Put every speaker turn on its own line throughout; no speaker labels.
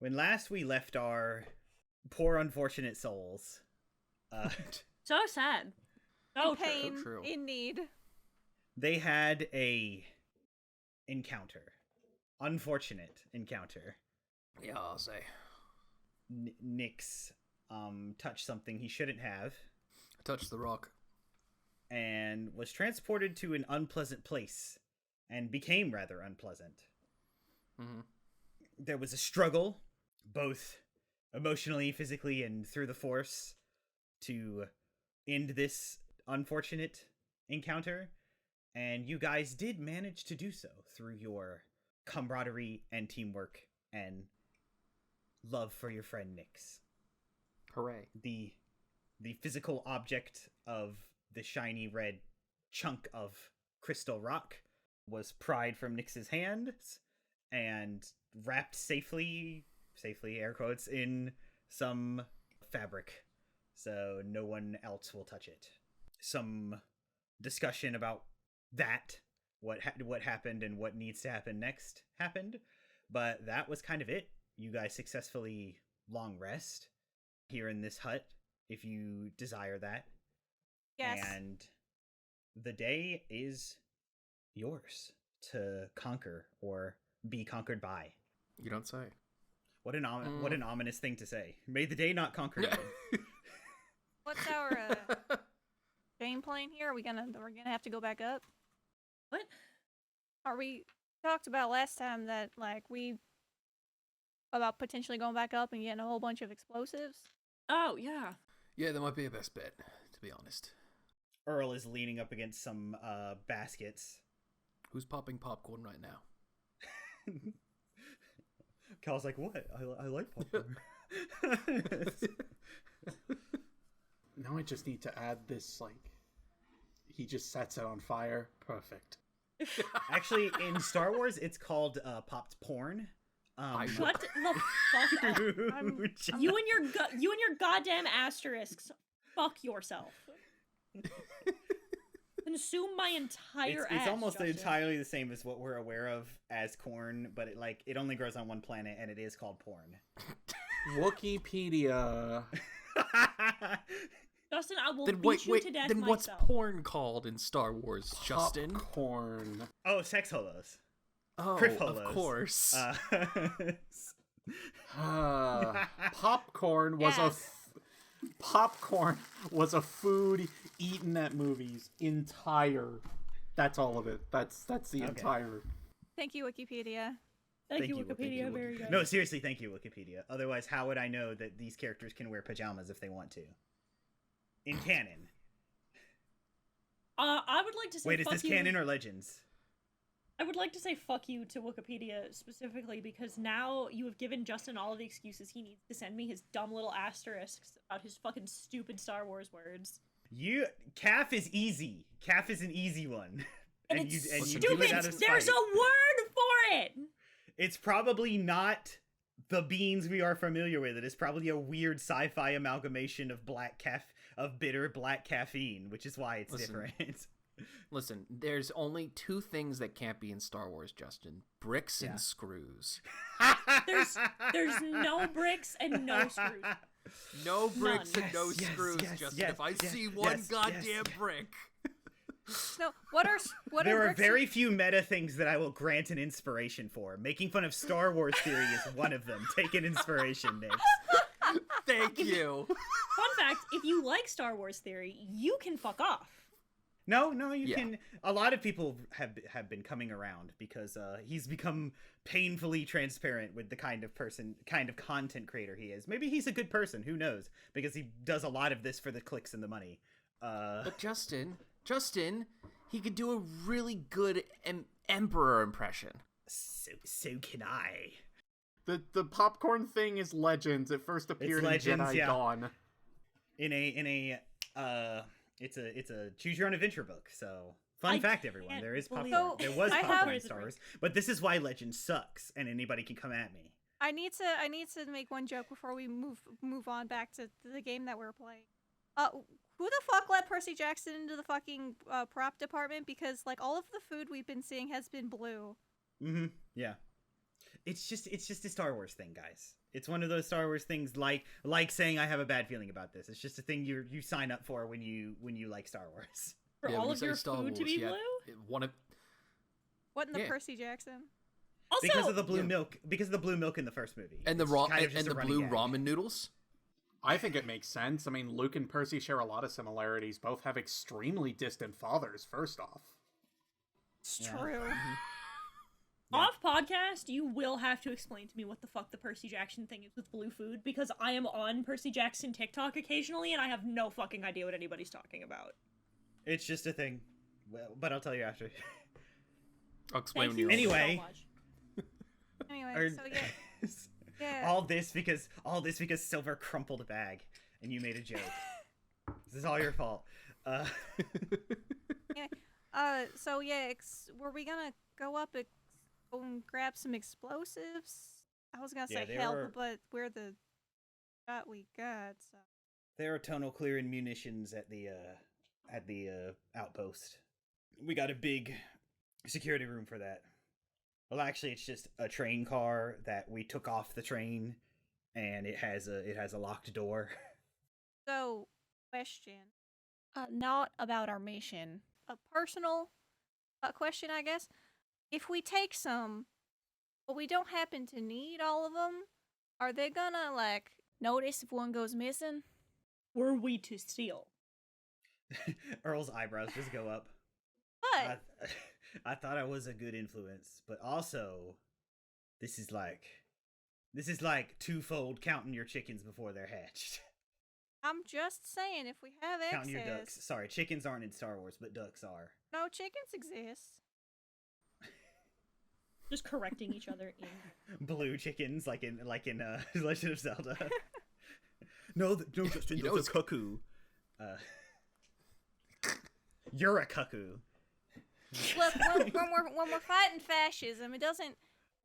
When last we left our poor unfortunate souls,
So sad.
In pain, in need.
They had a encounter. Unfortunate encounter.
Yeah, I'll say.
Nyx touched something he shouldn't have.
I touched the rock.
And was transported to an unpleasant place. And became rather unpleasant.
Mm-hmm.
There was a struggle, both emotionally, physically, and through the Force, to end this unfortunate encounter. And you guys did manage to do so through your camaraderie and teamwork and love for your friend Nyx.
Hooray.
The physical object of the shiny red chunk of crystal rock was pried from Nyx's hands and wrapped safely, air quotes, in some fabric, so no one else will touch it. Some discussion about that, what happened and what needs to happen next happened, but that was kind of it. You guys successfully long rest here in this hut, if you desire that.
Yes.
And the day is yours to conquer or be conquered by.
You don't say.
What an ominous thing to say. May the day not conquer you.
What's our game plan here? We're gonna have to go back up.
What?
We talked about last time that about potentially going back up and getting a whole bunch of explosives.
Oh yeah.
Yeah, that might be a best bet, to be honest.
Earl is leaning up against some baskets.
Who's popping popcorn right now?
Cal's like, what? I like popcorn.
Now I just need to add this, he just sets it on fire. Perfect.
Actually, in Star Wars, it's called popped porn.
Shut the fuck up. You and your goddamn asterisks. Fuck yourself. Consume my entire ass.
It's almost
Justin.
entirely the same as what we're aware of as corn, but it only grows on one planet, and it is called porn.
Wikipedia.
Justin, I will beat you to death
Then
myself.
what's porn called in Star Wars, Justin?
Popcorn.
Oh, sex holos.
Oh,
Criff holos.
of course.
Popcorn was a food eaten at movies. That's all of it. That's the entire.
Thank you, Wikipedia.
Thank you, Wikipedia. Very good.
No, seriously, thank you, Wikipedia. Otherwise, how would I know that these characters can wear pajamas if they want to? In canon.
I would like to say.
Wait, is this canon or Legends?
I would like to say fuck you to Wikipedia specifically because now you have given Justin all of the excuses he needs to send me his dumb little asterisks about his fucking stupid Star Wars words.
Calf is easy. Calf is an easy one.
And it's
you
stupid!
do it out of
There's
spite.
a word for it!
It's probably not the beans we are familiar with. It is probably a weird sci-fi amalgamation of bitter black caffeine, which is why it's different.
Listen, there's only two things that can't be in Star Wars, Justin. Bricks and screws.
There's no bricks and no screws.
No bricks
None.
and no screws, Justin. If I see one goddamn brick.
No, what are
There are
bricks
very few meta things that I will grant an inspiration for. Making fun of Star Wars theory is one of them. Take an inspiration, Nick.
Thank you.
Fun fact, if you like Star Wars theory, you can fuck off.
No, you can. A lot of people have been coming around because he's become painfully transparent with the kind of content creator he is. Maybe he's a good person. Who knows? Because he does a lot of this for the clicks and the money.
But Justin, he could do a really good Emperor impression.
So can I.
The popcorn thing is Legends. It first appeared in Jedi Dawn.
It's a choose your own adventure book. So fun fact, everyone, there is popcorn.
So,
there was popcorn in Star Wars, but this is why Legend sucks, and anybody can come at me.
I need to make one joke before we move on back to the game that we're playing. Who the fuck let Percy Jackson into the fucking prop department? Because all of the food we've been seeing has been blue.
Mm-hmm. Yeah. It's just a Star Wars thing, guys. It's one of those Star Wars things, like saying I have a bad feeling about this. It's just a thing you sign up for when you like Star Wars.
For
Yeah,
all
when
of
you
your
say Star
food to
Wars,
be
yeah,
blue?
One of
What in the
Yeah.
Percy Jackson?
Also,
Because of the blue
Yeah.
milk. Because of the blue milk in the first movie.
and the
It's
raw
kind of
and
just a
the
running
blue
gag.
ramen noodles.
I think it makes sense. I mean, Luke and Percy share a lot of similarities. Both have extremely distant fathers, first off.
It's
Yeah.
true.
Yeah.
off podcast, you will have to explain to me what the fuck the Percy Jackson thing is with blue food, because I am on Percy Jackson TikTok occasionally, and I have no fucking idea what anybody's talking about.
It's just a thing. Well, but I'll tell you after.
I'll explain
Thank
when
you
you're
Anyway.
so much.
Anyway,
Or-
so yeah. Yeah.
all this because Silver crumpled a bag and you made a joke. This is all your fault.
So yeah, were we gonna go up and grab some explosives? I was gonna
Yeah,
say
they
help,
were-
but we're the shot we got. So
There are tonal clearing munitions at the outpost. We got a big security room for that. Well, actually, it's just a train car that we took off the train, and it has a locked door.
So, question.
Not about our mission.
A personal question, I guess. If we take some, but we don't happen to need all of them, are they gonna, like...
Notice if one goes missing?
Were we to steal?
Earl's eyebrows just go up.
What?
I thought I was a good influence, but also, this is like twofold counting your chickens before they're hatched.
I'm just saying, if we have
Counting your
excess...
ducks. Sorry, chickens aren't in Star Wars, but ducks are.
No, chickens exist.
Just correcting each other in.
Blue chickens, like in Legend of Zelda. No, Justin,
You know
that's
it's-
a cuckoo. You're a cuckoo.
Look, when we're fighting fascism, it doesn't...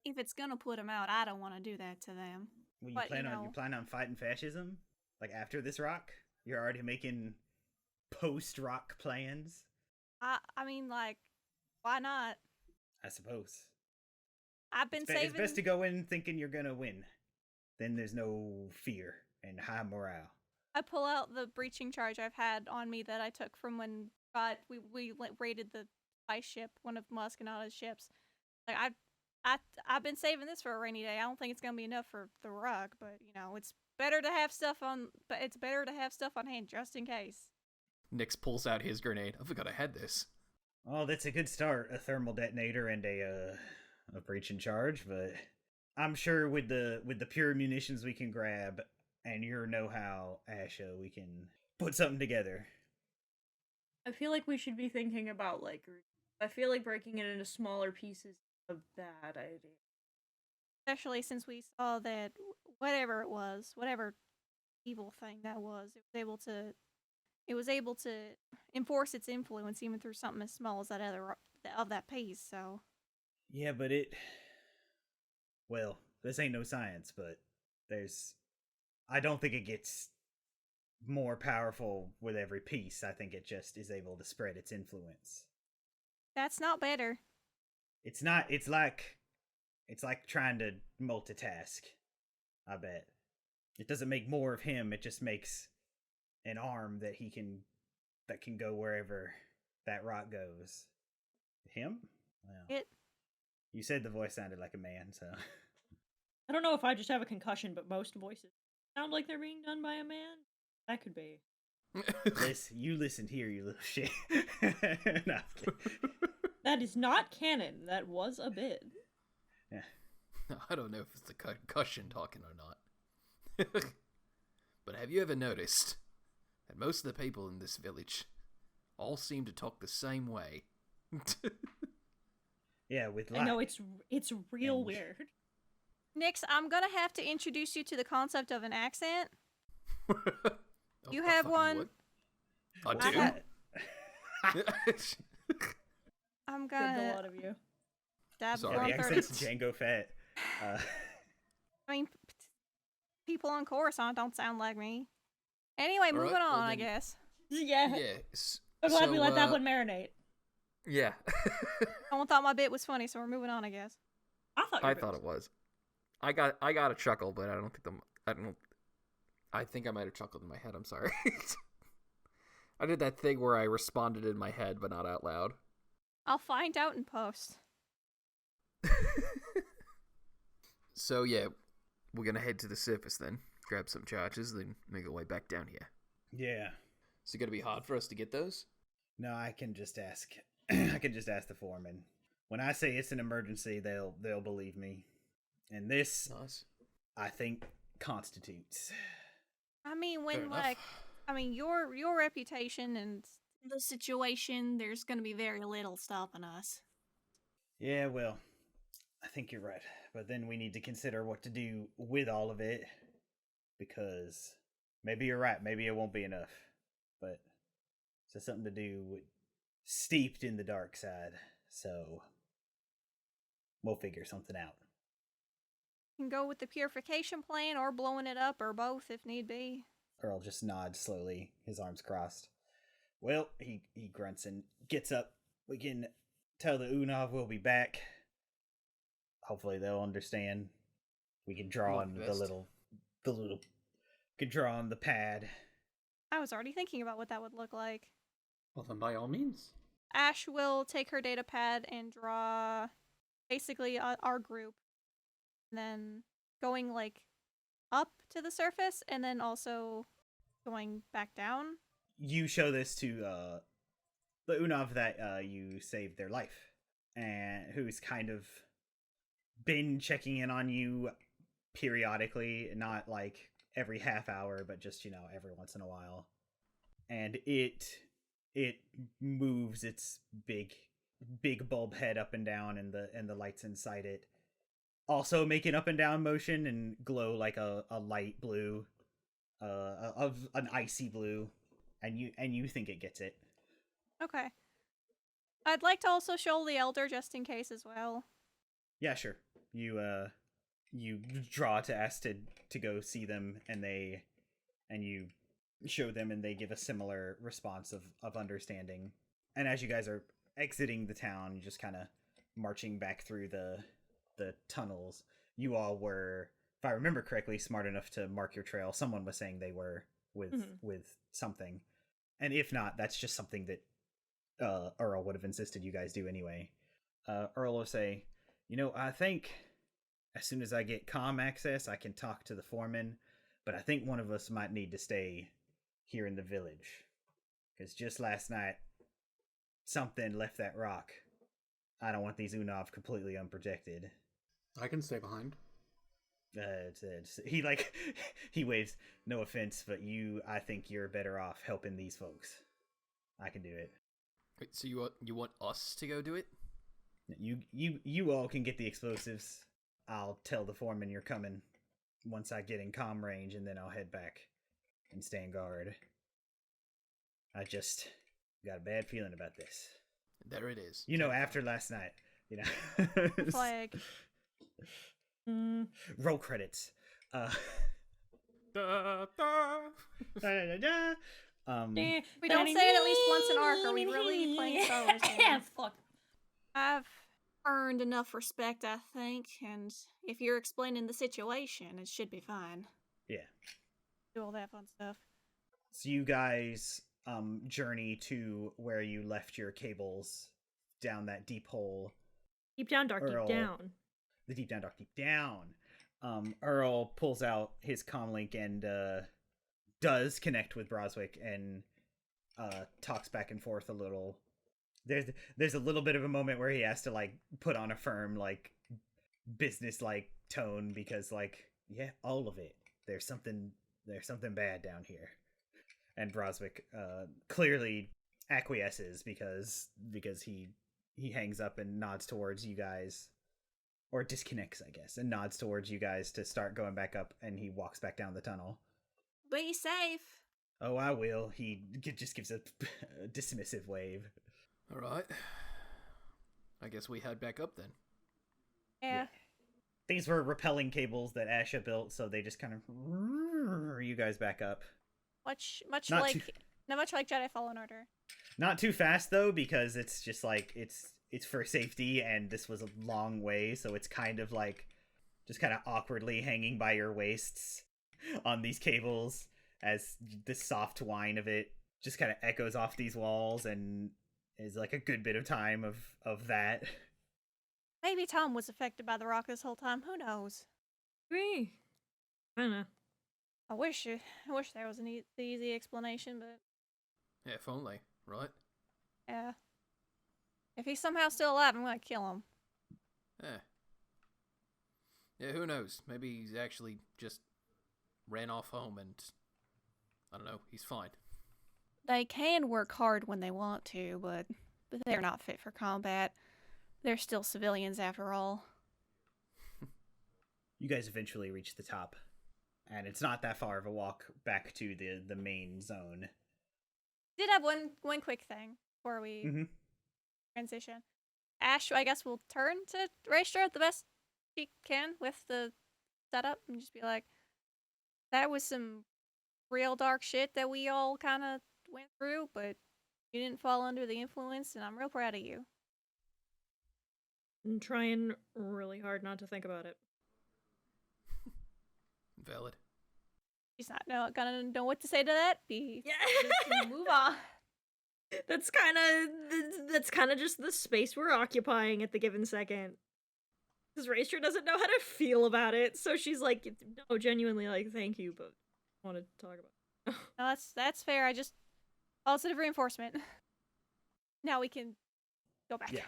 If it's gonna put them out, I don't want to do that to them.
Well, you
But,
plan
you
on
know-
you fighting fascism? Like after this rock? You're already making post-rock plans?
I mean, like, why not?
I suppose.
I've been saving...
It's best to go in thinking you're gonna win. Then there's no fear and high morale.
I pull out the breaching charge I've had on me that I took from when we raided the spice ship, one of Muscanata's ships. Like I've been saving this for a rainy day. I don't think it's gonna be enough for the rug, but you know, it's better to have stuff on hand just in case.
Nix pulls out his grenade. I forgot I had this.
Oh, that's a good start. A thermal detonator and a breaching charge, but I'm sure with the pure munitions we can grab and your know-how, Asha, we can put something together.
I feel like we should be thinking about, like, I feel like breaking it into smaller pieces is a bad idea.
Especially since we saw that whatever evil thing that was, it was able to enforce its influence even through something as small as that piece. So
Yeah, but well, this ain't no science, but I don't think it gets more powerful with every piece. I think it just is able to spread its influence.
that's not better.
It's not, it's like trying to multitask, I bet. It doesn't make more of him, it just makes an arm that can go wherever that rock goes. Him? Well, you said the voice sounded like a man, so...
I don't know if I just have a concussion, but most voices sound like they're being done by a man. That could be.
You listened here, you little shit. No, I'm kidding.
That is not canon. That was a bit.
Yeah.
I don't know if it's the concussion talking or not. But have you ever noticed that most of the people in this village all seem to talk the same way?
Yeah, with
I know
light.
it's real
And-
weird.
Nix, I'm gonna have to introduce you to the concept of an accent.
Oh,
You
I
have
fucking
one?
would. I
I
do.
I'm
Good, a
gonna
lot of you.
dab
Sorry.
Yeah,
on
the
30.
accent's Django Fett.
I mean, people on Coruscant don't sound like me. Anyway,
All right,
moving on,
well
I
then-
guess.
Yeah.
Yes.
I'm glad we
So,
let that one marinate.
Yeah.
No one thought my bit was funny, so we're moving on, I guess.
I thought.
I thought it was. I got a chuckle, but I don't think I think I might have chuckled in my head. I'm sorry. I did that thing where I responded in my head, but not out loud.
I'll find out in post.
So yeah, we're gonna head to the surface then. Grab some charges, then make our way back down here.
Yeah.
Is it gonna be hard for us to get those?
No, I can just ask. I can just ask the foreman. When I say it's an emergency, they'll believe me. And this,
Nice.
I think, constitutes.
I mean,
Fair
when
enough.
your reputation and
The situation, there's gonna be very little stopping us.
Yeah, well, I think you're right. But then we need to consider what to do with all of it. Because maybe you're right. Maybe it won't be enough. But it's just something to do with steeped in the dark side. So we'll figure something out.
can go with the purification plan or blowing it up or both if need be.
Earl just nods slowly, his arms crossed. Well, he grunts and gets up. We can tell the Unav we'll be back. Hopefully they'll understand. We can draw on the little we can draw on the pad.
I was already thinking about what that would look like.
Well, then by all means.
Ash will take her data pad and draw basically our group. And then going like up to the surface and then also going back down.
You show this to the Unav that you saved their life, and who's kind of been checking in on you periodically, not like every half hour, but just, every once in a while. And it moves its big bulb head up and down, and the lights inside it also make an up and down motion and glow like a light blue, of an icy blue, and you think it gets it.
Okay. I'd like to also show the elder just in case as well.
Yeah, sure. You draw to ask to go see them, and you show them, and they give a similar response of understanding. And as you guys are exiting the town, just kind of marching back through the tunnels, you all were, if I remember correctly, smart enough to mark your trail. Someone was saying they were with something, and if not, that's just something that Earl would have insisted you guys do anyway. Earl will say, I think as soon as I get comm access, I can talk to the foreman, but I think one of us might need to stay here in the village, because just last night, something left that rock. I don't want these Unav completely unprotected.
I can stay behind.
He waves. No offense, but I think you're better off helping these folks. I can do it.
Wait, so you want us to go do it?
You all can get the explosives. I'll tell the foreman you're coming once I get in comm range, and then I'll head back and stand guard. I just got a bad feeling about this.
There it is.
After last night,
Flag.
Roll credits.
Da, da.
If we don't say it at least once an arc, are we really playing Star Wars games?
Yeah, fuck.
I've
Earned enough respect, I think, and if you're explaining the situation, it should be fine.
Yeah.
do all that fun stuff.
So you guys journey to where you left your cables down that deep hole.
Deep down, dark,
Earl.
deep down.
The deep down, dark, deep down. Earl pulls out his comlink and does connect with Broswick and talks back and forth a little. There's a little bit of a moment where he has to like put on a firm like business like tone because like yeah, all of it. There's something bad down here. And Broswick clearly acquiesces because he hangs up and nods towards you guys, or disconnects, I guess, and nods towards you guys to start going back up, and he walks back down the tunnel.
Be safe.
Oh, I will. He just gives a dismissive wave.
All right. I guess we head back up then.
Yeah.
These were rappelling cables that Asha built, so they just kind of you guys back up.
Much
Not
like
too-
much like Jedi Fallen Order.
Not too fast though, because it's just like it's for safety, and this was a long way, so it's kind of like just kind of awkwardly hanging by your waists on these cables as the soft whine of it just kind of echoes off these walls and is like a good bit of time of that.
Maybe Tom was affected by the rock this whole time. Who knows?
Me. I don't know.
I wish there was the easy explanation, but
Yeah, if only, right?
yeah. If he's somehow still alive, I'm gonna kill him.
Yeah. Yeah, who knows? Maybe he's actually just ran off home and, I don't know, he's fine.
They can work hard when they want to, but they're not fit for combat. They're still civilians after all.
You guys eventually reach the top, and it's not that far of a walk back to the main zone.
Did have one quick thing before we transition. Ash, I guess, will turn to Raestra the best she can with the setup and just be like, that was some real dark shit that we all kind of went through, but you didn't fall under the influence, and I'm real proud of you.
I'm trying really hard not to think about it.
Valid.
She's not gonna know what to say to that.
Yeah.
Move on.
That's kind of just the space we're occupying at the given second. Because Raestra doesn't know how to feel about it, so she's like, no, genuinely, like, thank you, but I want to talk about it.
No, that's fair. I just positive reinforcement. Now we can go back.
Yeah.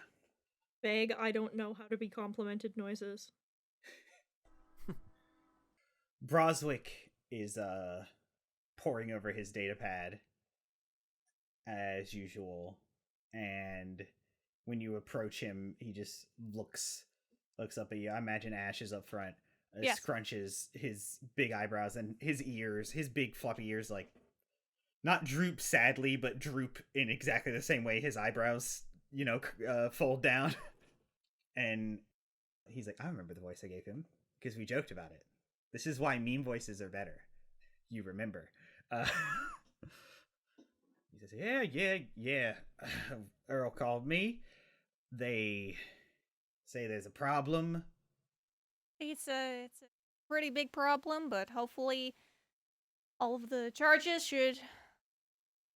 Vague, I don't know how to be complimented noises.
Broswick is poring over his datapad as usual, and when you approach him, he just looks up at you. I imagine Ash is up front,
Yes.
scrunches his big eyebrows, and his ears, his big floppy ears, like not droop sadly, but droop in exactly the same way his eyebrows, fold down. And he's like, I remember the voice I gave him because we joked about it. This is why meme voices are better. You remember. He says, yeah. Earl called me. They say there's a problem.
It's a pretty big problem, but hopefully all of the charges should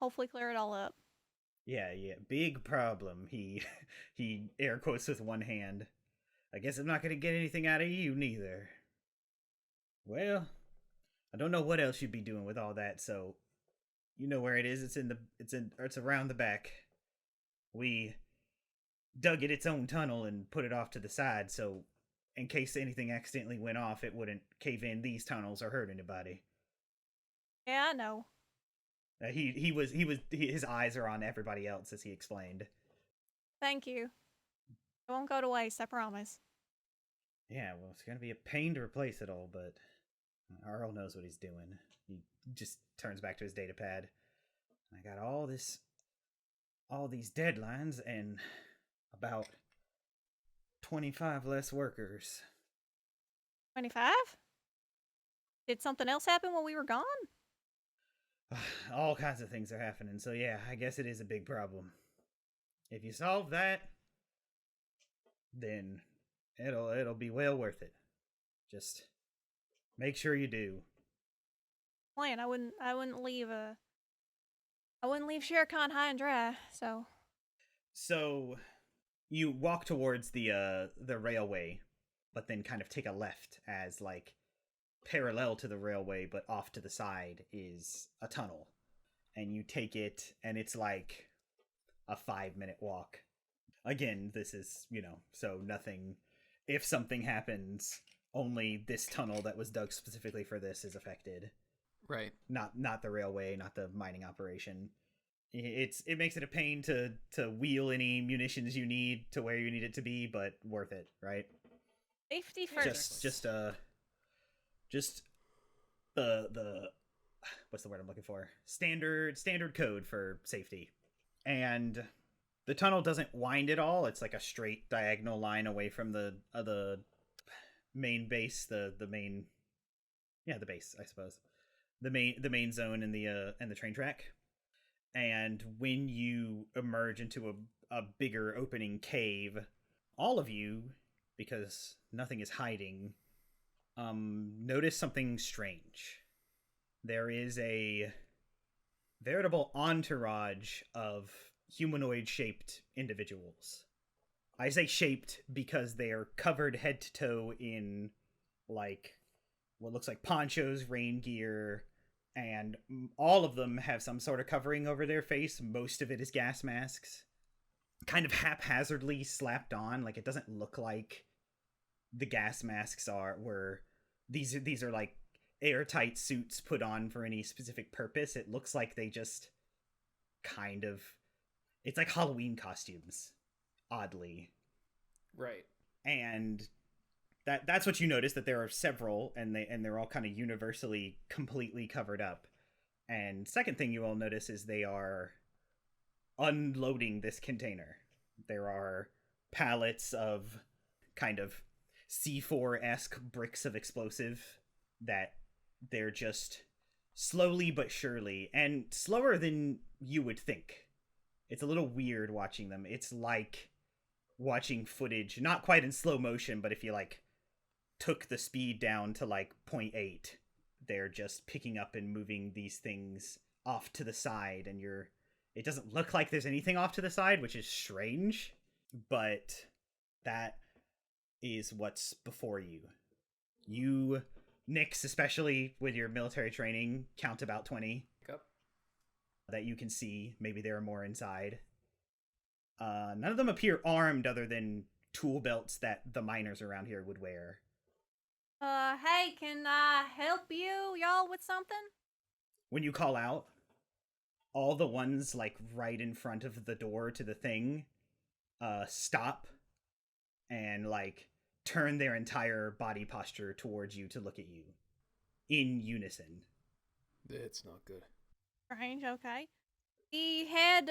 hopefully clear it all up.
Yeah, big problem. He air quotes with one hand. I guess I'm not gonna get anything out of you neither. Well, I don't know what else you'd be doing with all that, so you know where it is. It's around the back. We dug it its own tunnel and put it off to the side, so in case anything accidentally went off, it wouldn't cave in these tunnels or hurt anybody.
Yeah, I know.
His eyes are on everybody else as he explained.
Thank you. It won't go to waste, I promise.
Yeah, well, it's gonna be a pain to replace it all, but Earl knows what he's doing. He just turns back to his data pad. I got all these deadlines and about 25 less workers.
25? Did something else happen while we were gone?
All kinds of things are happening, so yeah, I guess it is a big problem. If you solve that, then it'll be well worth it. Just make sure you do.
Plan, I wouldn't leave Shere-Khan high and dry, so.
So you walk towards the railway, but then kind of take a left as like parallel to the railway, but off to the side is a tunnel. And you take it, and it's like a 5-minute walk. Again, this is, so nothing. If something happens, only this tunnel that was dug specifically for this is affected.
Right.
Not the railway, not the mining operation. It makes it a pain to wheel any munitions you need to where you need it to be, but worth it, right?
Safety first.
Just the what's the word I'm looking for? Standard code for safety. And the tunnel doesn't wind at all. It's like a straight diagonal line away from the main base, the main the base, I suppose. The main zone in the train track. And when you emerge into a bigger opening cave, all of you, because nothing is hiding, notice something strange. There is a veritable entourage of humanoid-shaped individuals. I say shaped because they are covered head to toe in, like, what looks like ponchos, rain gear, and all of them have some sort of covering over their face. Most of it is gas masks, kind of haphazardly slapped on. Like, it doesn't look like the gas masks were these are like airtight suits put on for any specific purpose. It looks like they just kind of, it's like Halloween costumes, oddly.
Right.
And that's what you notice, that there are several, and they're all kind of universally completely covered up. And second thing you all notice is they are unloading this container. There are pallets of kind of C4-esque bricks of explosive that they're just slowly but surely, and slower than you would think. It's a little weird watching them. It's like watching footage, not quite in slow motion, but if you like took the speed down to like 0.8, they're just picking up and moving these things off to the side, and it doesn't look like there's anything off to the side, which is strange, but that is what's before you. You, Nyx, especially with your military training, count about 20
Yep.
that you can see. Maybe there are more inside. None of them appear armed other than tool belts that the miners around here would wear.
Hey, can I help y'all with something?
When you call out, all the ones like right in front of the door to the thing stop and like turn their entire body posture towards you to look at you in unison.
It's not good.
Strange, okay. He had,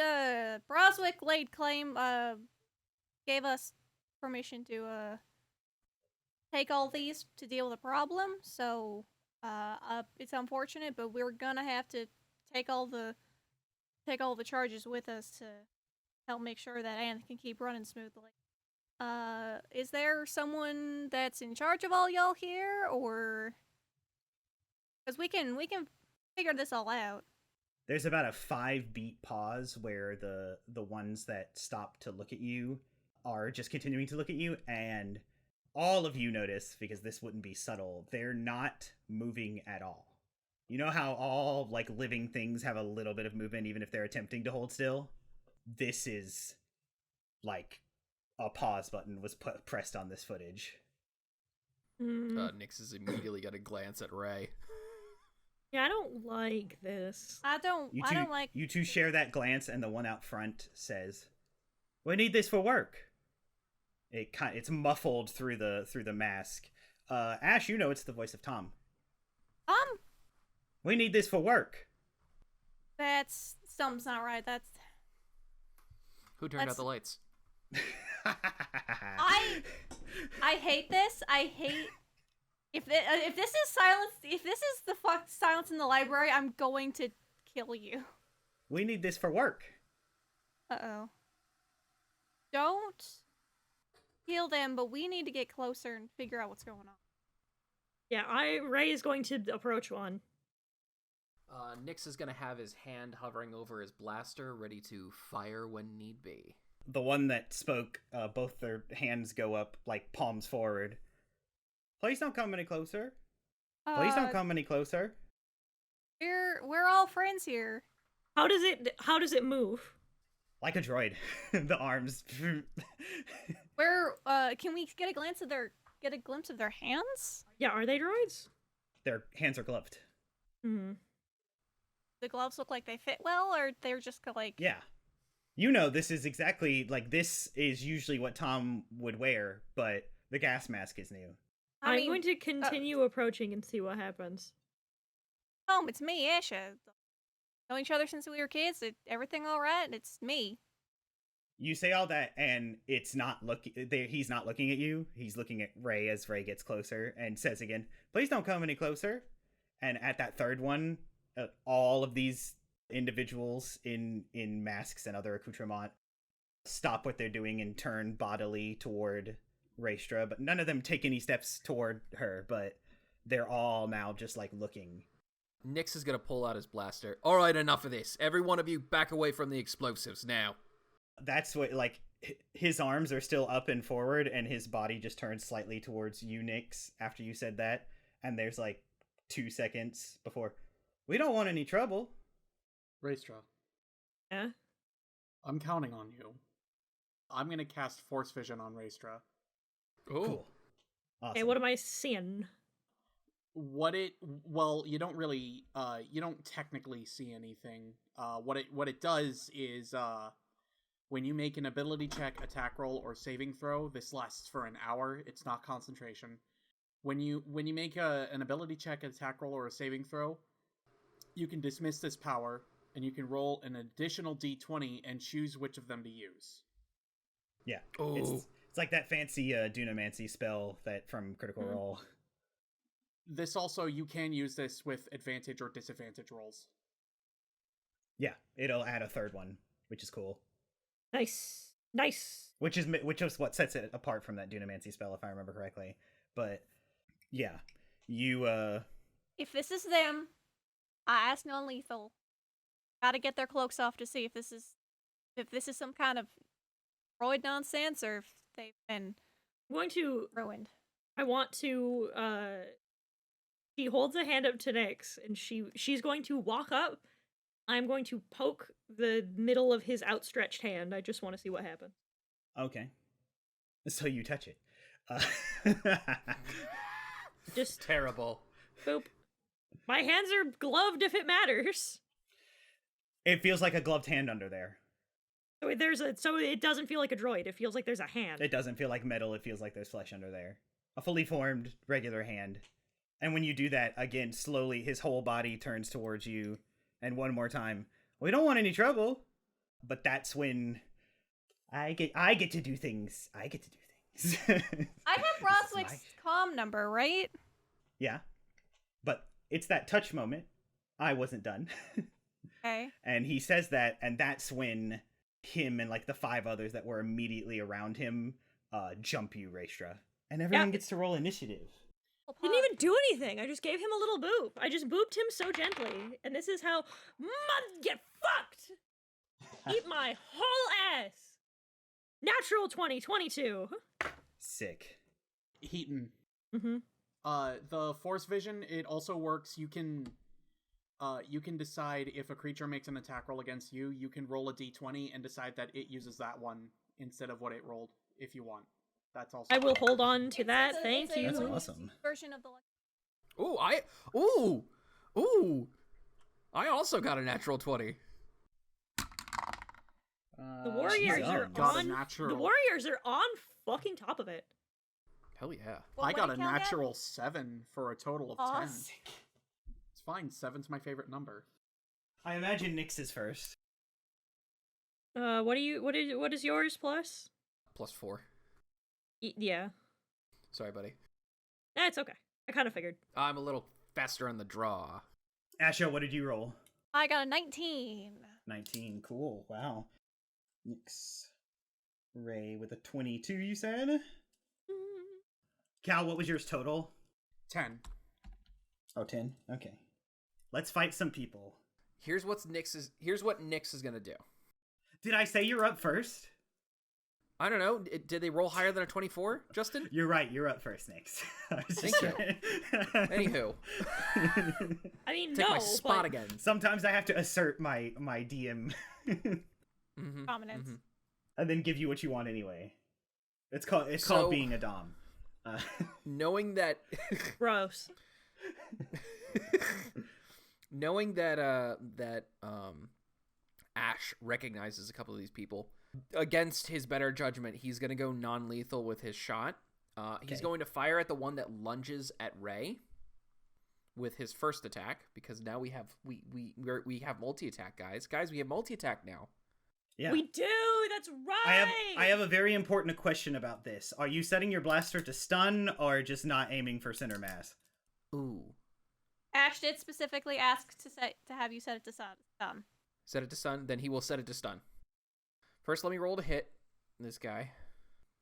Broswick laid claim, gave us permission to, take all these to deal with the problem, so, it's unfortunate, but we're gonna have to take all the charges with us to help make sure that Anth can keep running smoothly. Is there someone that's in charge of all y'all here, or... Because we can figure this all out.
There's about a 5-beat pause where the ones that stop to look at you are just continuing to look at you, and all of you notice, because this wouldn't be subtle, they're not moving at all. You know how all like living things have a little bit of movement even if they're attempting to hold still? This is like a pause button was pressed on this footage.
Nyx has immediately got a glance at Ray.
Yeah, I don't like this.
I don't like...
You two share that glance, and the one out front says, "We need this for work." It's muffled through the mask. Ash, you know it's the voice of Tom. We need this for work.
That's... Something's not right. That's...
Who turned out the lights?
I hate this. I hate... If this is silence, if this is the silence in the library, I'm going to kill you.
We need this for work.
Uh-oh. Don't kill them, but we need to get closer and figure out what's going on.
Yeah, Ray is going to approach one.
Nyx is gonna have his hand hovering over his blaster, ready to fire when need be.
The one that spoke, both their hands go up, like palms forward. Please don't come any closer. Please don't come any closer.
We're all friends here.
How does it move?
Like a droid. The arms.
Can we get a glimpse of their hands?
Yeah, are they droids?
Their hands are gloved.
Hmm.
The gloves look like they fit well, or they're just like...
Yeah. You know, this is exactly, like, this is usually what Tom would wear, but the gas mask is new.
I'm going to continue approaching and see what happens.
It's me, Asha. Know each other since we were kids. Everything all right? It's me.
You say all that, and it's not he's not looking at you. He's looking at Ray as Ray gets closer, and says again, "Please don't come any closer." And at that third one, all of these individuals in masks and other accoutrement stop what they're doing and turn bodily toward Raestra, but none of them take any steps toward her. But they're all now just like looking.
Nyx is gonna pull out his blaster. All right, enough of this. Every one of you back away from the explosives now.
That's what, like, his arms are still up and forward, and his body just turns slightly towards you, Nyx, after you said that. And there's like 2 seconds before, we don't want any trouble.
Raestra,
Yeah.
I'm counting on you. I'm gonna cast Force Vision on Raestra.
Cool. Awesome.
Hey, what am I seeing?
Well, you don't really, you don't technically see anything. What it does is, when you make an ability check, attack roll, or saving throw, this lasts for an hour. It's not concentration. When you make an ability check, attack roll, or a saving throw, you can dismiss this power, and you can roll an additional d20 and choose which of them to use.
Yeah.
Ooh.
It's like that fancy Dunamancy spell that from Critical Role.
This also, you can use this with advantage or disadvantage rolls.
Yeah, it'll add a third one, which is cool.
Nice.
Which is what sets it apart from that Dunamancy spell, if I remember correctly. But yeah, you
If this is them, I ask non-lethal. Gotta get their cloaks off to see if this is some kind of droid nonsense or if they've been
I'm going to.
ruined.
I want to. She holds a hand up to Nyx, and she's going to walk up. I'm going to poke the middle of his outstretched hand. I just want to see what happens.
okay. So you touch it.
Just
Terrible.
boop. My hands are gloved if it matters.
It feels like a gloved hand under there.
So it doesn't feel like a droid. It feels like there's a hand.
It doesn't feel like metal. It feels like there's flesh under there. A fully formed, regular hand. And when you do that, again, slowly, his whole body turns towards you. And one more time, we don't want any trouble. But that's when I get to do things. I get to do things.
I have Roswick's comm number, right?
Yeah. But it's that touch moment. I wasn't done.
Okay.
And he says that, and that's when him and like the 5 others that were immediately around him jump you, Raestra. And everyone gets to roll initiative.
Didn't even do anything. I just gave him a little boop. I just booped him so gently. And this is how get fucked. Eat my whole ass. Natural 2022.
Sick.
Heaton.
Mm-hmm.
The Force Vision, it also works. You can decide if a creature makes an attack roll against you, you can roll a d20 and decide that it uses that one instead of what it rolled if you want. That's also.
I will hold on to that. Thank you.
That's awesome.
Version of the.
I also got a natural 20.
The Warriors
she's
are
on.
Got a
on.
natural.
The Warriors are on fucking top of it.
Hell yeah.
I got a natural 7 for a total of 10. It's fine. 7's my favorite number.
I imagine Nyx is first.
What is yours plus?
+4.
Yeah.
Sorry, buddy.
It's okay. I kind of figured.
I'm a little faster on the draw.
Asha, what did you roll?
I got a 19.
19. Cool. Wow. Nyx. Ray with a 22, you said? Cal, what was yours total?
10.
Oh, 10? Okay. Let's fight some people.
Here's what Nyx is gonna do.
Did I say you're up first?
I don't know. Did they roll higher than a 24, Justin?
You're right. You're up first, Nyx.
Thank you. Anywho.
I mean,
Take
no.
my spot
but
again.
Sometimes I have to assert my DM
Prominence.
and then give you what you want anyway. It's called
So-
being a dom.
Knowing that
Gross.
knowing that Ash recognizes a couple of these people, against his better judgment, he's going to go non-lethal with his shot. He's
Okay.
going to fire at the one that lunges at Ray with his first attack, because now we have multi-attack, guys. Guys, we have multi-attack now.
Yeah.
We do. That's right.
I have a very important question about this. Are you setting your blaster to stun or just not aiming for center mass?
Ooh.
Ash did specifically ask to have you set it to stun.
Set it to stun, then he will set it to stun. First, let me roll to hit this guy.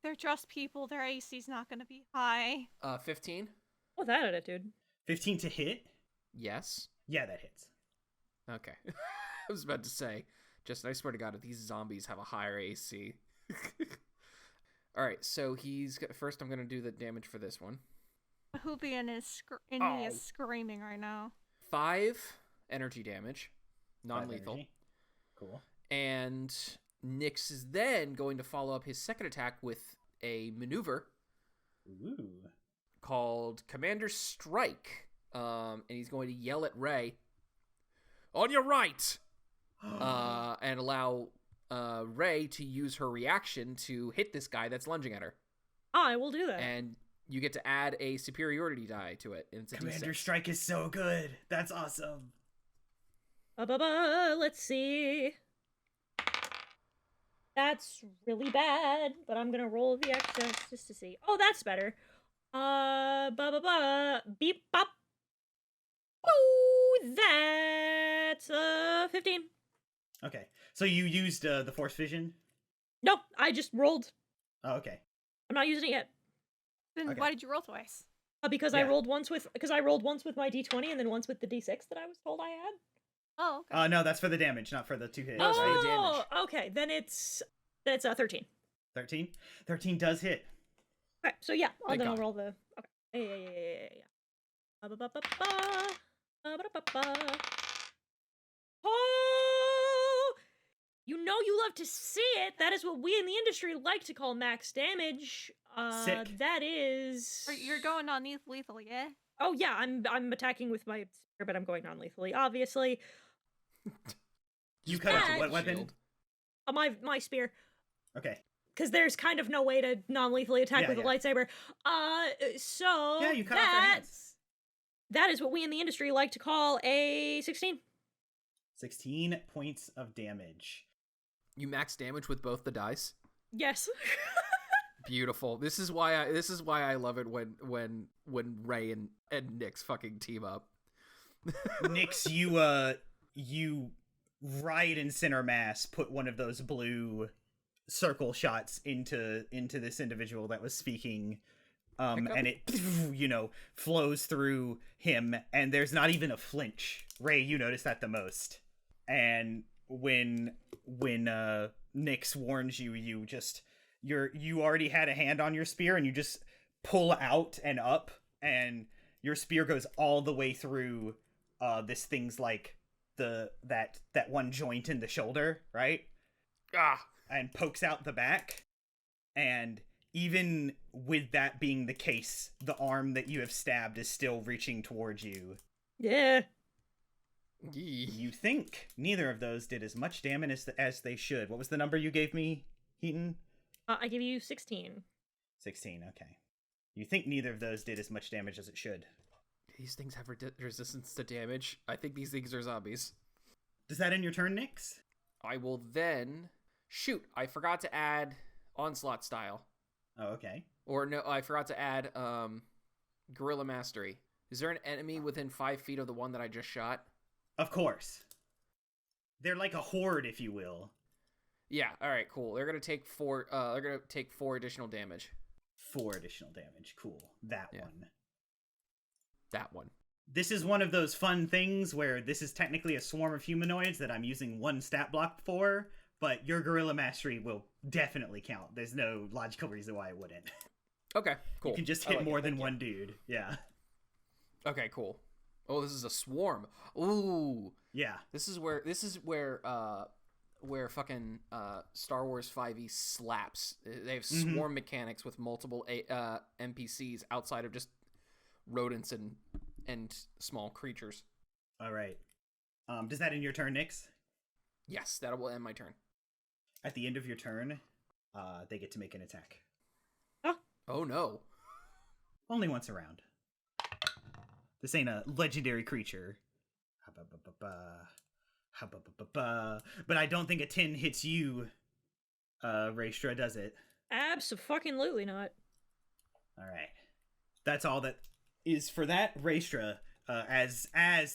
They're just people. Their AC's not going to be high.
15.
What's that attitude?
15 to hit?
Yes.
Yeah, that hits.
Okay. I was about to say, Justin, I swear to God, if these zombies have a higher AC. All right, so first I'm going to do the damage for this one.
Hoopian is screaming right now.
5 energy damage, non-lethal.
Energy. Cool.
And Nyx is then going to follow up his second attack with a maneuver called Commander Strike. And he's going to yell at Ray, "On your right!" And allow Ray to use her reaction to hit this guy that's lunging at her.
I will do that.
And you get to add a superiority die to it. And it's a
Commander
D6.
Strike is so good. That's awesome.
Let's see. That's really bad, but I'm gonna roll the excess just to see. Oh, that's better. Beep bop. Oh, that's 15.
Okay. So you used the Force Vision?
Nope, I just rolled.
Oh, okay.
I'm not using it yet.
Then
Okay.
why did you roll twice?
Because I rolled once with my D20 and then once with the D6 that I was told I had.
Oh, okay.
No, that's for the damage, not for the 2 hits.
No, it's for the
Oh,
damage.
okay. Then it's 13.
13? 13 does hit.
Okay, so yeah,
Thank
I'll
God.
roll the. Okay. Yeah. Ba-ba-ba-ba-ba. Oh, you know you love to see it. That is what we in the industry like to call max damage.
Sick.
That is.
You're going on lethal, yeah?
Oh yeah, I'm attacking with my spear, but I'm going non-lethally, obviously.
You cut off
that-
what weapon?
Shield.
My spear.
Okay.
Because there's kind of no way to non-lethally attack
Yeah,
with a lightsaber. So
Yeah, you cut off their hands.
that is what we in the industry like to call a 16.
16 points of damage.
You max damage with both the dice.
Yes.
Beautiful. This is why I love it when Ray and Nyx fucking team up.
Nyx, you right in center mass put one of those blue circle shots into this individual that was speaking, and it flows through him, and there's not even a flinch. Ray, you notice that the most. And when Nyx warns you, you already had a hand on your spear, and you just pull out and up, and your spear goes all the way through this thing's like that one joint in the shoulder, right? And pokes out the back. And even with that being the case, the arm that you have stabbed is still reaching towards you.
Yeah.
You think neither of those did as much damage as they should. What was the number you gave me, Heaton?
I give you 16.
16, okay. You think neither of those did as much damage as it should.
These things have resistance to damage. I think these things are zombies.
Does that end your turn, Nyx?
I will then... Shoot, I forgot to add Onslaught Style.
Oh, okay.
Or no, I forgot to add Guerrilla Mastery. Is there an enemy within 5 feet of the one that I just shot?
Of course. They're like a horde, if you will.
Yeah, alright, cool. They're gonna take 4 additional damage.
4 additional damage. Cool. That one.
That one.
This is one of those fun things where this is technically a swarm of humanoids that I'm using 1 stat block for, but your Guerrilla Mastery will definitely count. There's no logical reason why it wouldn't.
Okay, cool.
You can just hit more than one dude. Yeah.
Okay, cool. Oh, this is a swarm. Ooh.
Yeah.
This is where fucking Star Wars 5e slaps. They have swarm mechanics with multiple NPCs outside of just rodents and small creatures.
All right. Does that end your turn, Nyx?
Yes, that will end my turn.
At the end of your turn, they get to make an attack.
Oh no.
Only once around. This ain't a legendary creature. But I don't think a 10 hits you, Raestra, does it?
Abso-fucking-lutely not.
All right. That's all that is for that. Raestra, as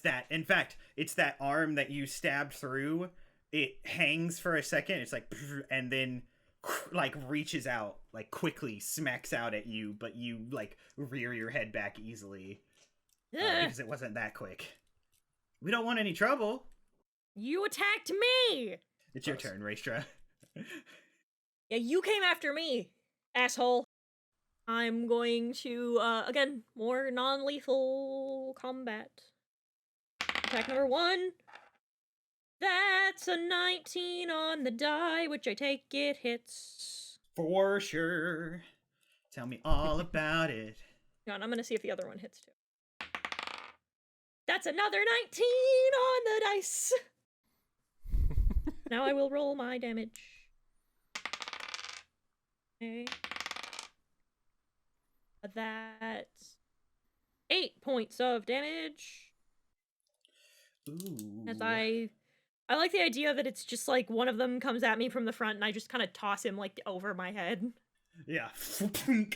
that. In fact, it's that arm that you stabbed through. It hangs for a second. It's like, and then like reaches out, like quickly smacks out at you, but you like rear your head back easily. because it wasn't that quick. We don't want any trouble.
You attacked me!
It's your turn, Raestra.
Yeah, you came after me, asshole. I'm going to, again, more non-lethal combat. Attack number 1. That's a 19 on the die, which I take it hits.
For sure. Tell me all about it.
Hang on, I'm gonna see if the other one hits too. That's another 19 on the dice! Now I will roll my damage. Okay. That's 8 points of damage.
Ooh.
As I like the idea that it's just like one of them comes at me from the front and I just kind of toss him like over my head.
Yeah.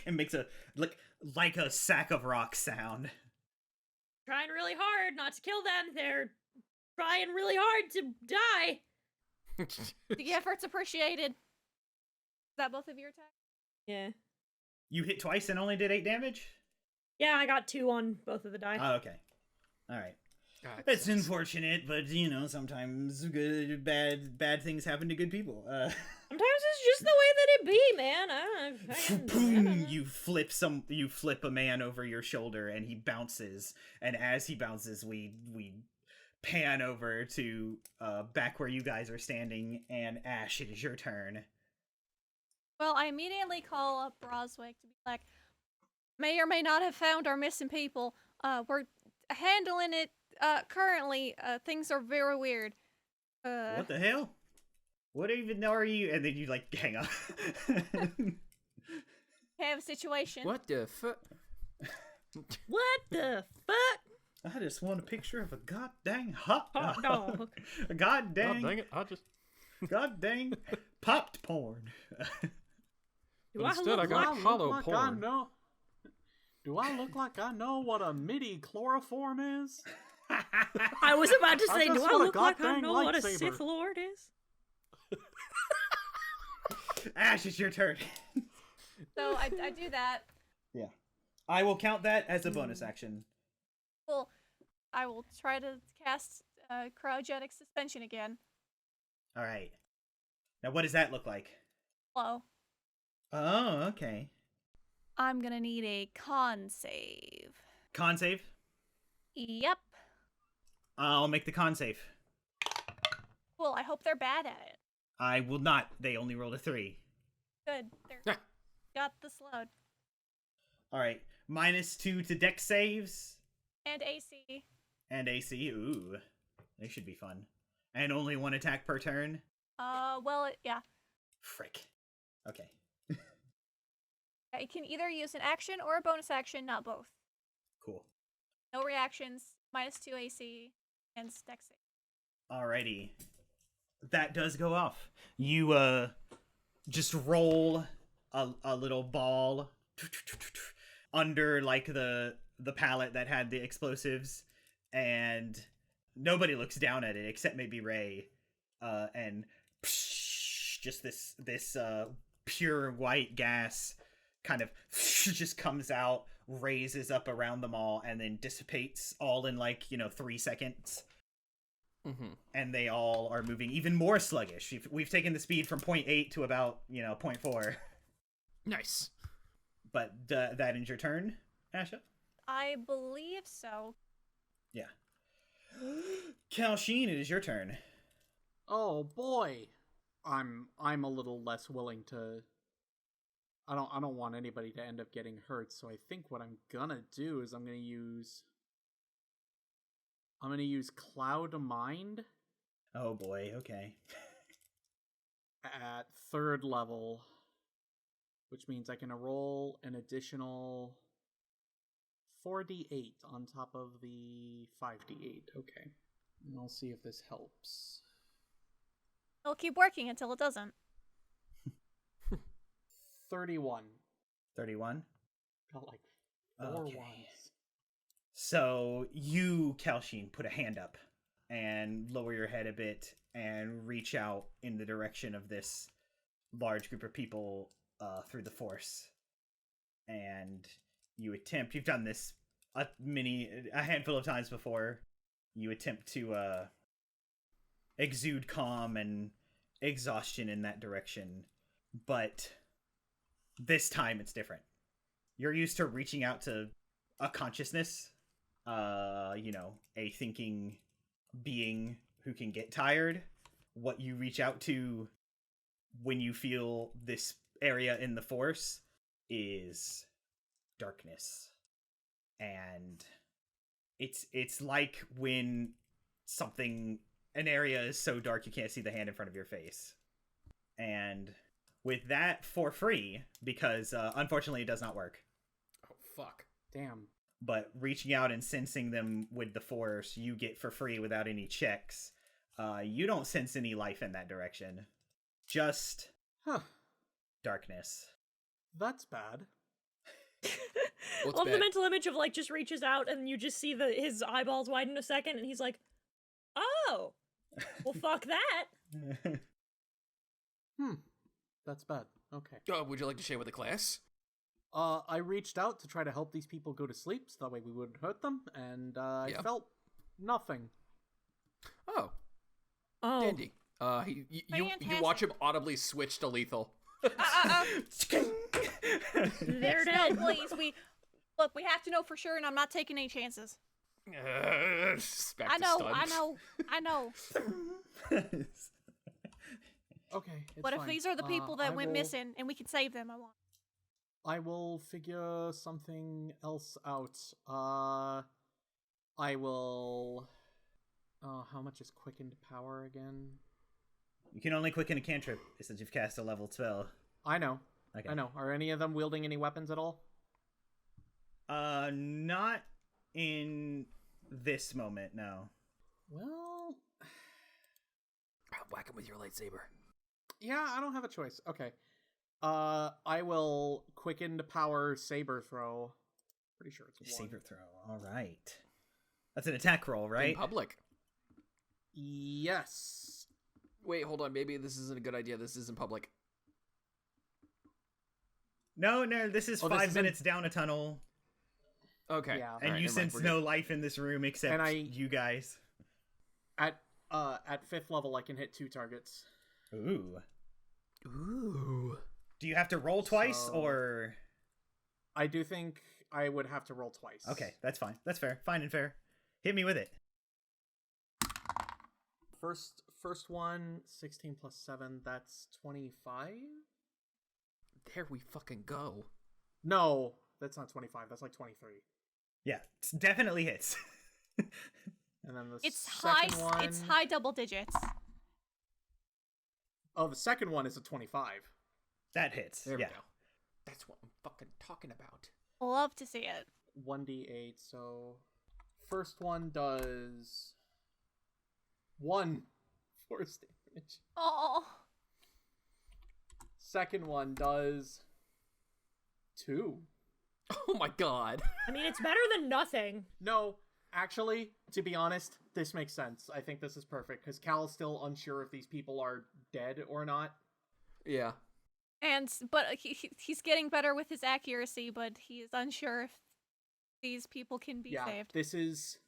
And makes a like a sack of rocks sound.
Trying really hard not to kill them. They're trying really hard to die.
The effort's appreciated. Is that both of your attacks?
Yeah.
You hit twice and only did 8 damage?
Yeah, I got 2 on both of the die.
Oh, okay. Alright.
God,
That's unfortunate, but sometimes bad things happen to good people.
Sometimes it's just the way that it be, man. I don't know.
You flip a man over your shoulder and he bounces, and as he bounces we pan over to back where you guys are standing, and Ash, it is your turn.
Well, I immediately call up Roswick to be like, may or may not have found our missing people. We're handling it currently. Things are very weird.
What the hell? What even are you? And then you hang up.
I have a situation.
What the fuck?
What the fuck?
I just want a picture of a goddamn hot
Hot dog.
A goddamn.
God dang it! I just.
Goddamn popped porn.
Do
But
I
instead,
look
I got
like
hollow porn.
Do I look like I know what a midi chloroform is?
I was about to
I
say,
just
do I
want a
look like I
goddamn
know what a
lightsaber.
Sith Lord is?
Ash, it's your turn.
So I do that.
Yeah. I will count that as a bonus action.
Well, I will try to cast cryogenic suspension again.
All right. Now, what does that look like?
Hello.
Oh, okay.
I'm gonna need a con save.
Con save?
Yep.
I'll make the con save.
Cool. I hope they're bad at it.
I will not. They only rolled a 3.
Good. They're got the load.
All right. -2 to dex saves.
And AC.
And AC. Ooh. They should be fun. And only 1 attack per turn.
Well, yeah.
Frick. Okay.
You can either use an action or a bonus action, not both.
Cool.
No reactions, -2 AC, and dex save.
Alrighty. That does go off. You, just roll a little ball under, the pallet that had the explosives, and nobody looks down at it except maybe Ray. And just this pure white gas kind of just comes out, raises up around them all, and then dissipates all in 3 seconds.
Mm-hmm.
And they all are moving even more sluggish. We've taken the speed from 0.8 to about 0.4.
Nice.
But that ends your turn, Asha?
I believe so.
Yeah. Kalsheen, it is your turn.
Oh boy, I'm a little less willing to. I don't want anybody to end up getting hurt. So I think what I'm gonna do is I'm gonna use Cloud Mind.
Oh boy. Okay.
At 3rd level, which means I can roll an additional 4d8 on top of the 5d8. Okay, and I'll see if this helps.
It'll keep working until it doesn't.
31.
31.
Got 4
Okay.
ones.
So you, Kalsheen, put a hand up and lower your head a bit and reach out in the direction of this large group of people through the force. And you've done this a handful of times before you attempt to exude calm and exhaustion in that direction, but this time it's different. You're used to reaching out to a consciousness, a thinking being who can get tired. What you reach out to when you feel this area in the Force is darkness. And it's like when an area is so dark you can't see the hand in front of your face. And with that for free, because unfortunately it does not work.
Oh, fuck.
Damn.
But reaching out and sensing them with the Force, you get for free without any checks. You don't sense any life in that direction. Just darkness.
That's bad.
Love the mental image of like just reaches out and you just see his eyeballs widen a second and he's like, oh, well, fuck that.
That's bad. Okay.
Would you like to share with the class?
I reached out to try to help these people go to sleep so that way we wouldn't hurt them, and I felt nothing.
Oh. Dandy. You watch him audibly switch to lethal.
They're
No,
dead.
please, we have to know for sure, and I'm not taking any chances.
I
know.
Okay, it's
But if
fine.
these are the people that
I
went
will-
missing and we can save them, I want.
I will figure something else out. I will... how much is quickened power again?
You can only quicken a cantrip since you've cast a level spell.
I know.
Okay.
I know. Are any of them wielding any weapons at all?
Not in this moment, no.
Well...
Whack him with your lightsaber.
Yeah, I don't have a choice. Okay. I will quicken power saber throw. Pretty sure it's one.
Saber throw. All right. That's an attack roll, right?
In public.
Yes.
Wait, hold on. Maybe this isn't a good idea. This is in public.
No, this is
Oh, this
5
is in-
minutes down a tunnel,
Okay.
Yeah.
and
Alright,
you
never mind,
sense
we're
no
good.
life in this room except
And
you guys.
At 5th level, I can hit 2 targets.
Ooh.
Ooh.
Do you have to roll twice,
So-
or...
I do think I would have to roll twice.
Okay, that's fine. That's fair. Fine and fair. Hit me with it.
First one, 16 plus 7, that's 25?
There we fucking go.
No, that's not 25, that's like 23.
Yeah, it definitely hits.
And then the
It's high.
second one...
It's high double digits.
Oh, the second one is a 25.
That hits.
There
yeah.
we go. That's what I'm fucking talking about.
Love to see it.
1d8, so... First one does... 1 force damage.
Oh,
Second one does... 2.
Oh my god.
I mean, it's better than nothing.
No, actually, to be honest, this makes sense. I think this is perfect, because Cal's still unsure if these people are dead or not.
Yeah.
but he's getting better with his accuracy, but he is unsure if these people can be saved.
This is...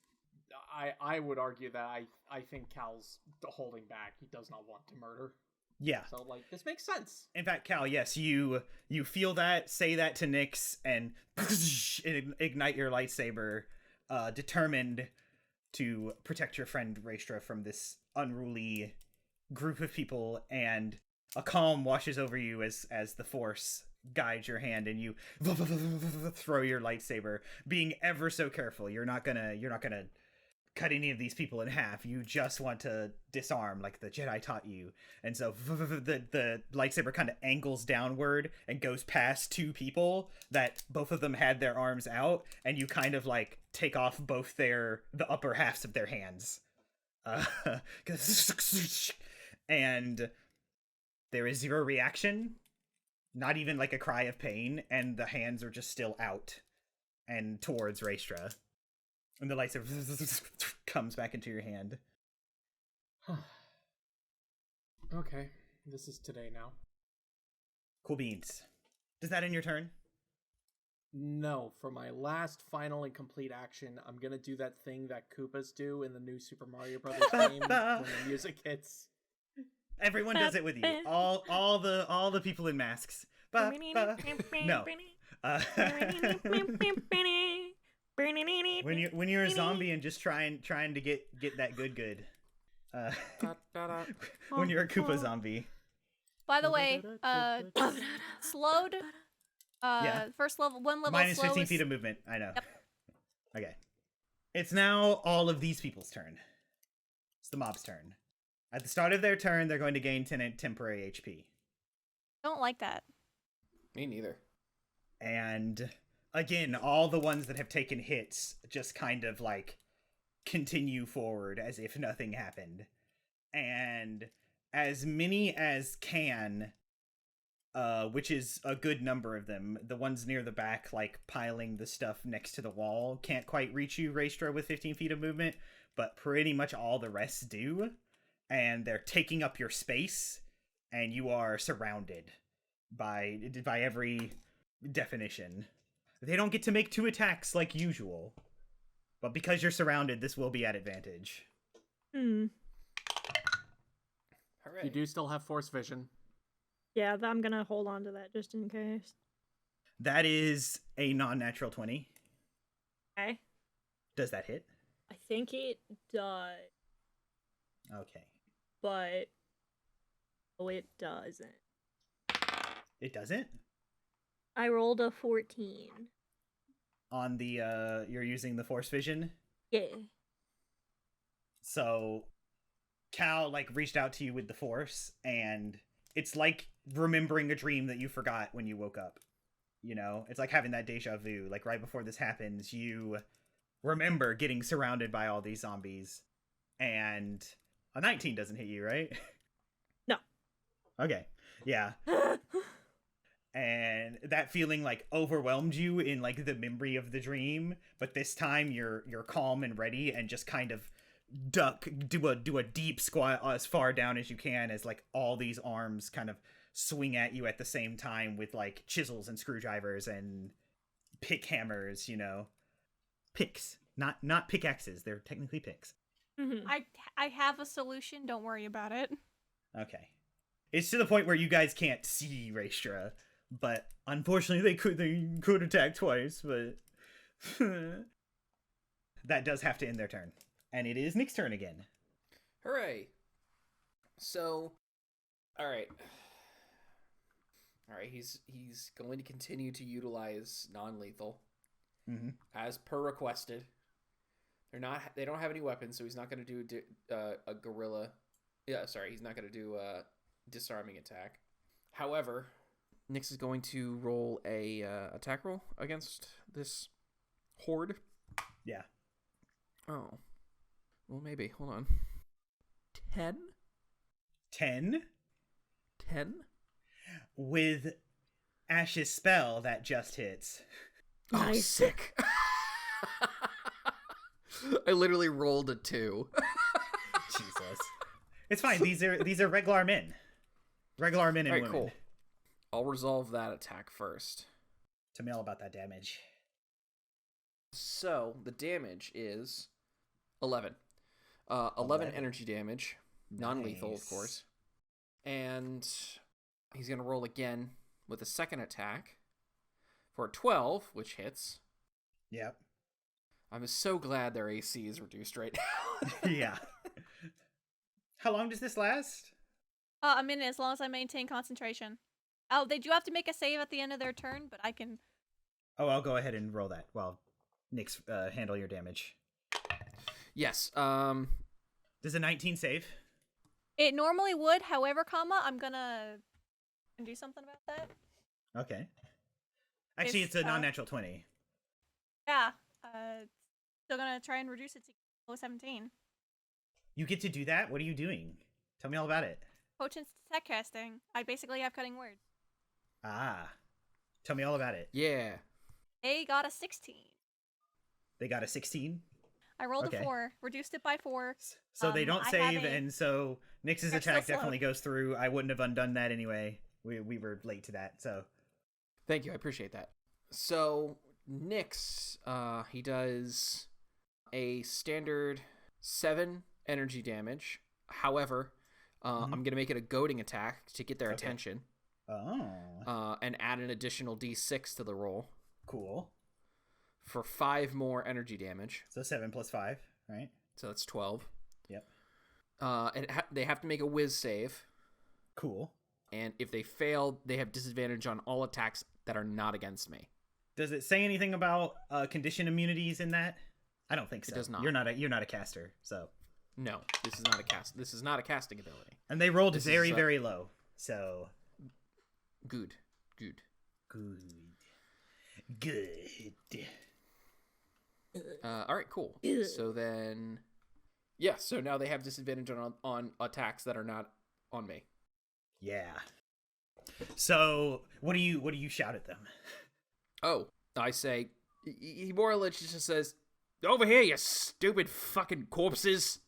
I would argue that I think Cal's holding back. He does not want to murder.
Yeah.
So, like, this makes sense.
In fact, Cal, yes, you feel that, say that to Nyx, and ignite your lightsaber, determined to protect your friend Raestra from this unruly group of people, and a calm washes over you as the Force guides your hand, and you throw your lightsaber, being ever so careful. You're not gonna cut any of these people in half. You just want to disarm, like the Jedi taught you. And so the lightsaber kind of angles downward and goes past 2 people that both of them had their arms out, and you kind of like take off both the upper halves of their hands. And there is 0 reaction, not even like a cry of pain, and the hands are just still out and towards Raestra. And the lightsaber comes back into your hand.
Okay, this is today now.
Cool beans. Does that end your turn?
No, for my last final and complete action, I'm gonna do that thing that Koopas do in the new Super Mario Brothers game when the music hits.
Everyone does it with you. All the people in masks. No. When you're a zombie and just trying to get that good. When you're a Koopa zombie.
By the way, slowed. First level, one level
Minus
slow
15
is...
feet of movement. I know.
Yep.
Okay. It's now all of these people's turn. It's the mob's turn. At the start of their turn, they're going to gain 10 temporary HP.
Don't like that.
Me neither.
And again, all the ones that have taken hits just kind of like continue forward as if nothing happened. And as many as can, which is a good number of them, the ones near the back, like piling the stuff next to the wall, can't quite reach you, Raestra, with 15 feet of movement, but pretty much all the rest do. And they're taking up your space, and you are surrounded by every definition. They don't get to make 2 attacks like usual, but because you're surrounded, this will be at advantage.
Hmm.
Hooray.
You do still have force vision.
Yeah, I'm gonna hold on to that just in case.
That is a non-natural 20.
Okay.
Does that hit?
I think it does,
Okay.
but oh, it doesn't.
It doesn't?
I rolled a 14.
On the, you're using the force vision?
Yeah.
So, Cal, like, reached out to you with the force, and it's like remembering a dream that you forgot when you woke up. You know? It's like having that deja vu. Like, right before this happens, you remember getting surrounded by all these zombies, and a 19 doesn't hit you, right?
No.
Okay. Yeah. And that feeling like overwhelmed you in like the memory of the dream, but this time you're calm and ready and just kind of do a deep squat as far down as you can as like all these arms kind of swing at you at the same time with like chisels and screwdrivers and pick hammers, you know. Picks, not pickaxes. They're technically picks.
Mm-hmm.
I have a solution. Don't worry about it.
Okay. It's to the point where you guys can't see Raestra, but unfortunately they could attack twice, but that does have to end their turn. And it is Nick's turn again.
Hooray. So, alright, he's going to continue to utilize non-lethal.
Mm-hmm.
As per requested. They don't have any weapons, so he's not going to do a gorilla. Yeah, sorry, he's not going to do a disarming attack. However, Nyx is going to roll a attack roll against this horde.
Yeah.
Oh. Well, maybe. Hold on. 10?
10?
10?
With Ash's spell, that just hits.
Oh,
Nice.
sick. I literally rolled a 2.
Jesus. It's fine. These are regular men. Regular men and
Alright,
women.
cool. I'll resolve that attack first.
Tell me all about that damage.
So, the damage is 11. 11 energy damage. Non-lethal,
Nice.
of course. And he's going to roll again with a second attack for a 12, which hits.
Yep.
I'm so glad their AC is reduced right now.
Yeah. How long does this last?
A minute, as long as I maintain concentration. Oh, they do have to make a save at the end of their turn, but I can...
Oh, I'll go ahead and roll that while Nick's handle your damage.
Yes.
Does a 19 save?
It normally would, however, I'm gonna do something about that.
Okay. Actually,
If,
it's a non-natural 20.
Yeah, still gonna try and reduce it to below 17.
You get to do that? What are you doing? Tell me all about it.
Potent tech casting. I basically have cutting words.
Ah. Tell me all about it.
Yeah.
They got a 16.
They got a 16?
I rolled
Okay.
a 4, reduced it by 4.
So they don't
I
save,
have a-
and so Nyx's
They're
attack
still slow.
definitely goes through. I wouldn't have undone that anyway. We were late to that, so...
Thank you. I appreciate that. So, Nyx, he does a standard 7 energy damage. However, I'm going to make it a goading attack to get their attention.
Oh.
And add an additional d6 to the roll.
Cool.
For 5 more energy damage.
So 7 plus 5, right?
So that's 12.
Yep.
They have to make a whiz save.
Cool.
And if they fail, they have disadvantage on all attacks that are not against me.
Does it say anything about condition immunities in that? I don't think so.
It does not.
You're not a caster, so.
No, this is not a casting ability.
And they rolled very, very low. So
good. All right, cool. So then, so now they have disadvantage on attacks that are not on me.
Yeah. So what do you shout at them?
Oh, I say, he more or less just says, "Over here, you stupid fucking corpses."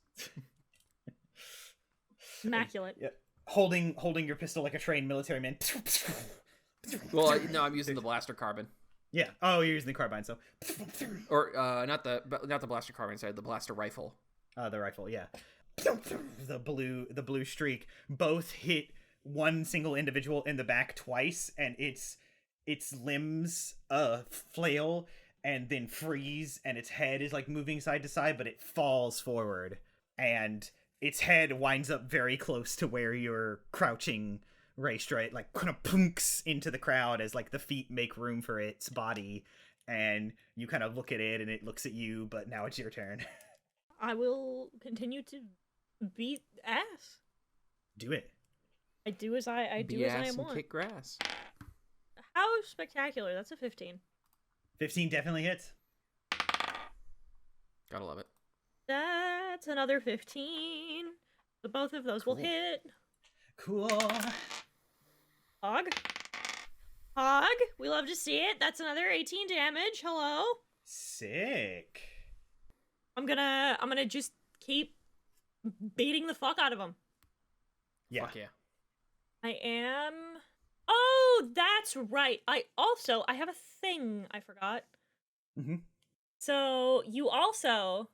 Immaculate.
Yeah. Holding your pistol like a trained military man.
Well, no, I'm using the blaster carbine.
Yeah. Oh, you're using the carbine, so.
Or not the blaster carbine, sorry, the blaster rifle.
The rifle, yeah. The blue streak both hit one single individual in the back twice, and its limbs flail and then freeze, and its head is like moving side to side, but it falls forward, and its head winds up very close to where you're crouching, Raestra. It like kind of punks into the crowd as like the feet make room for its body, and you kind of look at it and it looks at you, but now it's your turn.
I will continue to beat ass.
Do it.
I do as I
and
want.
Kick grass.
How spectacular! That's a 15.
15 definitely hits.
Gotta love it.
That's another 15. So both of those will hit.
Cool.
Hog. We love to see it. That's another 18 damage. Hello.
Sick.
I'm gonna just keep beating the fuck out of him.
Yeah.
Fuck yeah.
I am. Oh, that's right. I have a thing I forgot.
Mm-hmm.
So you also,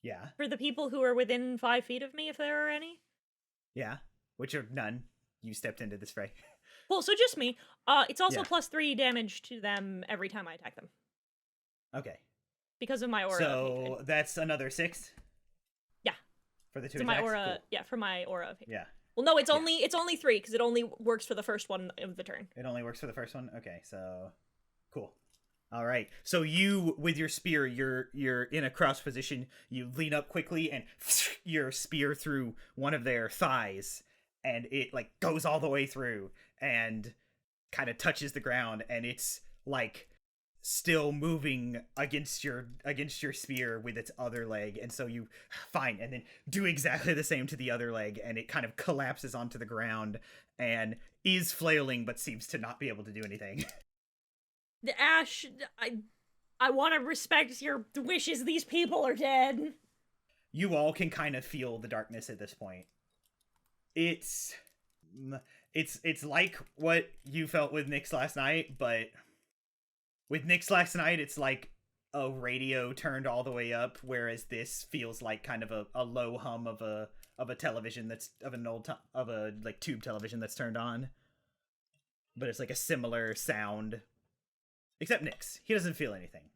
Yeah.
for the people who are within 5 feet of me, if there are any.
Yeah. Which are none. You stepped into this fray.
Well, so just me. It's also
Yeah.
+3 damage to them every time I attack them
Okay.
because of my aura. of
So
hatred.
that's another 6?
Yeah.
For the 2
So
attacks?
my aura,
Cool.
yeah, for my aura of hatred.
Yeah.
Well, no, it's only 3 because it only works for the first one of the turn.
It only works for the first one? Okay, so cool. All right. So you, with your spear, you're in a cross position. You lean up quickly and your spear through one of their thighs, and it like goes all the way through and kind of touches the ground, and it's like still moving against your spear with its other leg, and so you fine and then do exactly the same to the other leg, and it kind of collapses onto the ground and is flailing but seems to not be able to do anything.
The Ash, I want to respect your wishes. These people are dead.
You all can kind of feel the darkness at this point. It's like what you felt with Nyx last night, but with Nyx last night, it's like a radio turned all the way up, whereas this feels like kind of a low hum of a television that's of a like tube television that's turned on. But it's like a similar sound, except Nyx. He doesn't feel anything,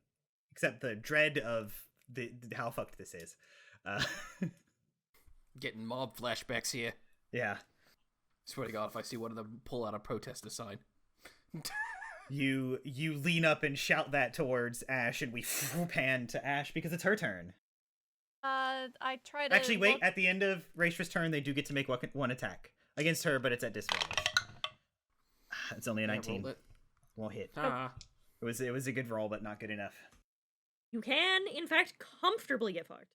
except the dread of the how fucked this is.
Getting mob flashbacks here.
Yeah.
Swear to God, if I see one of them pull out a protester sign.
You lean up and shout that towards Ash, and we pan to Ash because it's her turn.
I try to
Actually, wait.
look-
At the end of Raestra's turn, they do get to make one attack against her, but it's at disadvantage. It's only a 19.
Rolled it.
Won't hit.
Ah.
It was a good roll, but not good enough.
You can, in fact, comfortably get fucked.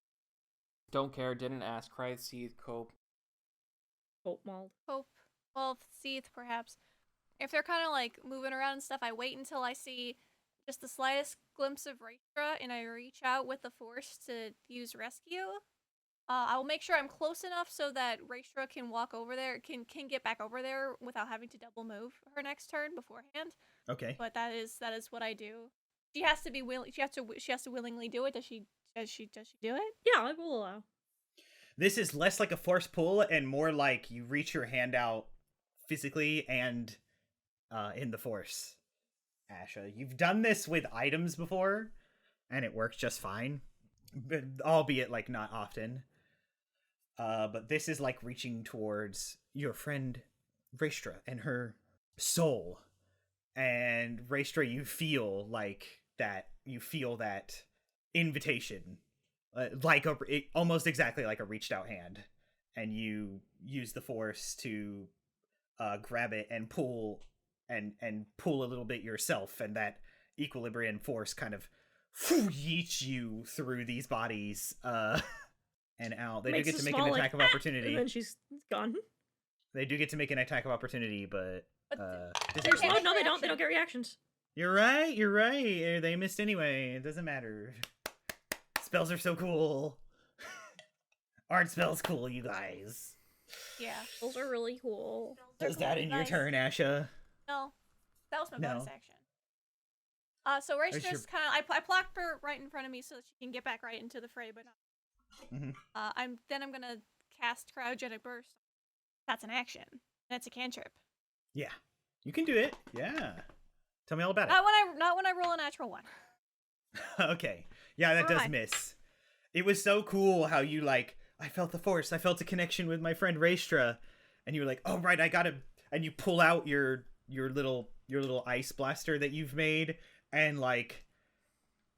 Don't care, didn't ask. Cry, seethe, cope.
Oh, mauled.
Hope. Well, seethe, perhaps. If they're kind of like moving around and stuff, I wait until I see just the slightest glimpse of Raestra, and I reach out with the force to use rescue. I will make sure I'm close enough so that Raestra can walk over there, can get back over there without having to double move her next turn beforehand.
Okay.
But that is what I do. She has to be willing. She has to willingly do it. Does she do it?
Yeah, I will allow.
This is less like a force pull and more like you reach your hand out physically and in the force. Asha, you've done this with items before, and it works just fine, but albeit like not often. But this is like reaching towards your friend Raestra and her soul. And Raestra, you feel that invitation, like almost exactly like a reached out hand, and you use the force to grab it and pull a little bit yourself, and that equilibrium force kind of yeets you through these bodies and out. They do get to make an attack of opportunity,
and then she's gone.
They do get to make an attack of opportunity, but
They're slow. No, they don't. They don't get reactions.
You're right. They missed anyway. It doesn't matter. Spells are so cool. Art spells cool, you guys.
Yeah.
Those are really cool.
Does that in your turn, Asha?
No, that was my
No.
bonus action. So Raestra's kind of I plopped her right in front of me so that she can get back right into the fray, but not.
Mm-hmm.
I'm gonna cast cryogenic burst. That's an action. That's a cantrip.
Yeah, you can do it. Yeah, tell me all about it.
Not when I roll a natural one.
Okay, yeah, that does
Alright.
miss. It was so cool how you like. I felt the force. I felt a connection with my friend Raestra, and you were like, "Oh right, I gotta." And you pull out your little ice blaster that you've made, and like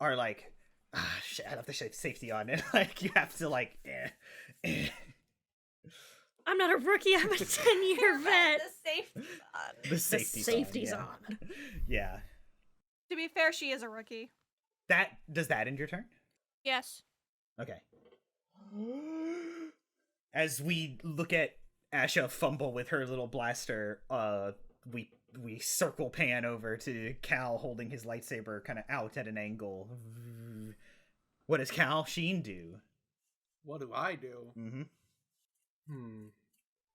are like, ah, shit, I left the safety on, and like you have to like,
I'm not a rookie. I'm a 10-year vet.
The safety's on.
The safety's on.
on.
Yeah.
To be fair, she is a rookie.
Does that end your turn?
Yes.
Okay. As we look at Asha fumble with her little blaster, we circle pan over to Cal holding his lightsaber kind of out at an angle. What does Cal Sheen do?
What do I do?
Mm-hmm.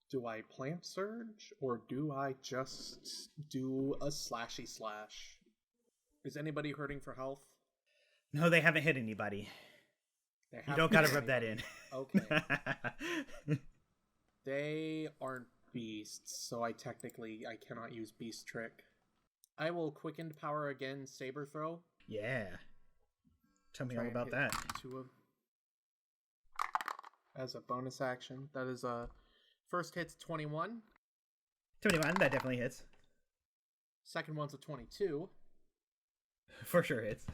Do I plant surge or do I just do a slashy slash? Is anybody hurting for health?
No, they haven't hit anybody.
They
You
haven't
don't gotta
hit
rub that in.
anybody. Okay. They aren't beasts, so I cannot use beast trick. I will quickened power again, saber throw.
Yeah. Tell me
Try
all
and
about
hit
that.
2 of as a bonus action. That is a first hit's 21.
21, that definitely hits.
Second one's a 22.
For sure hits.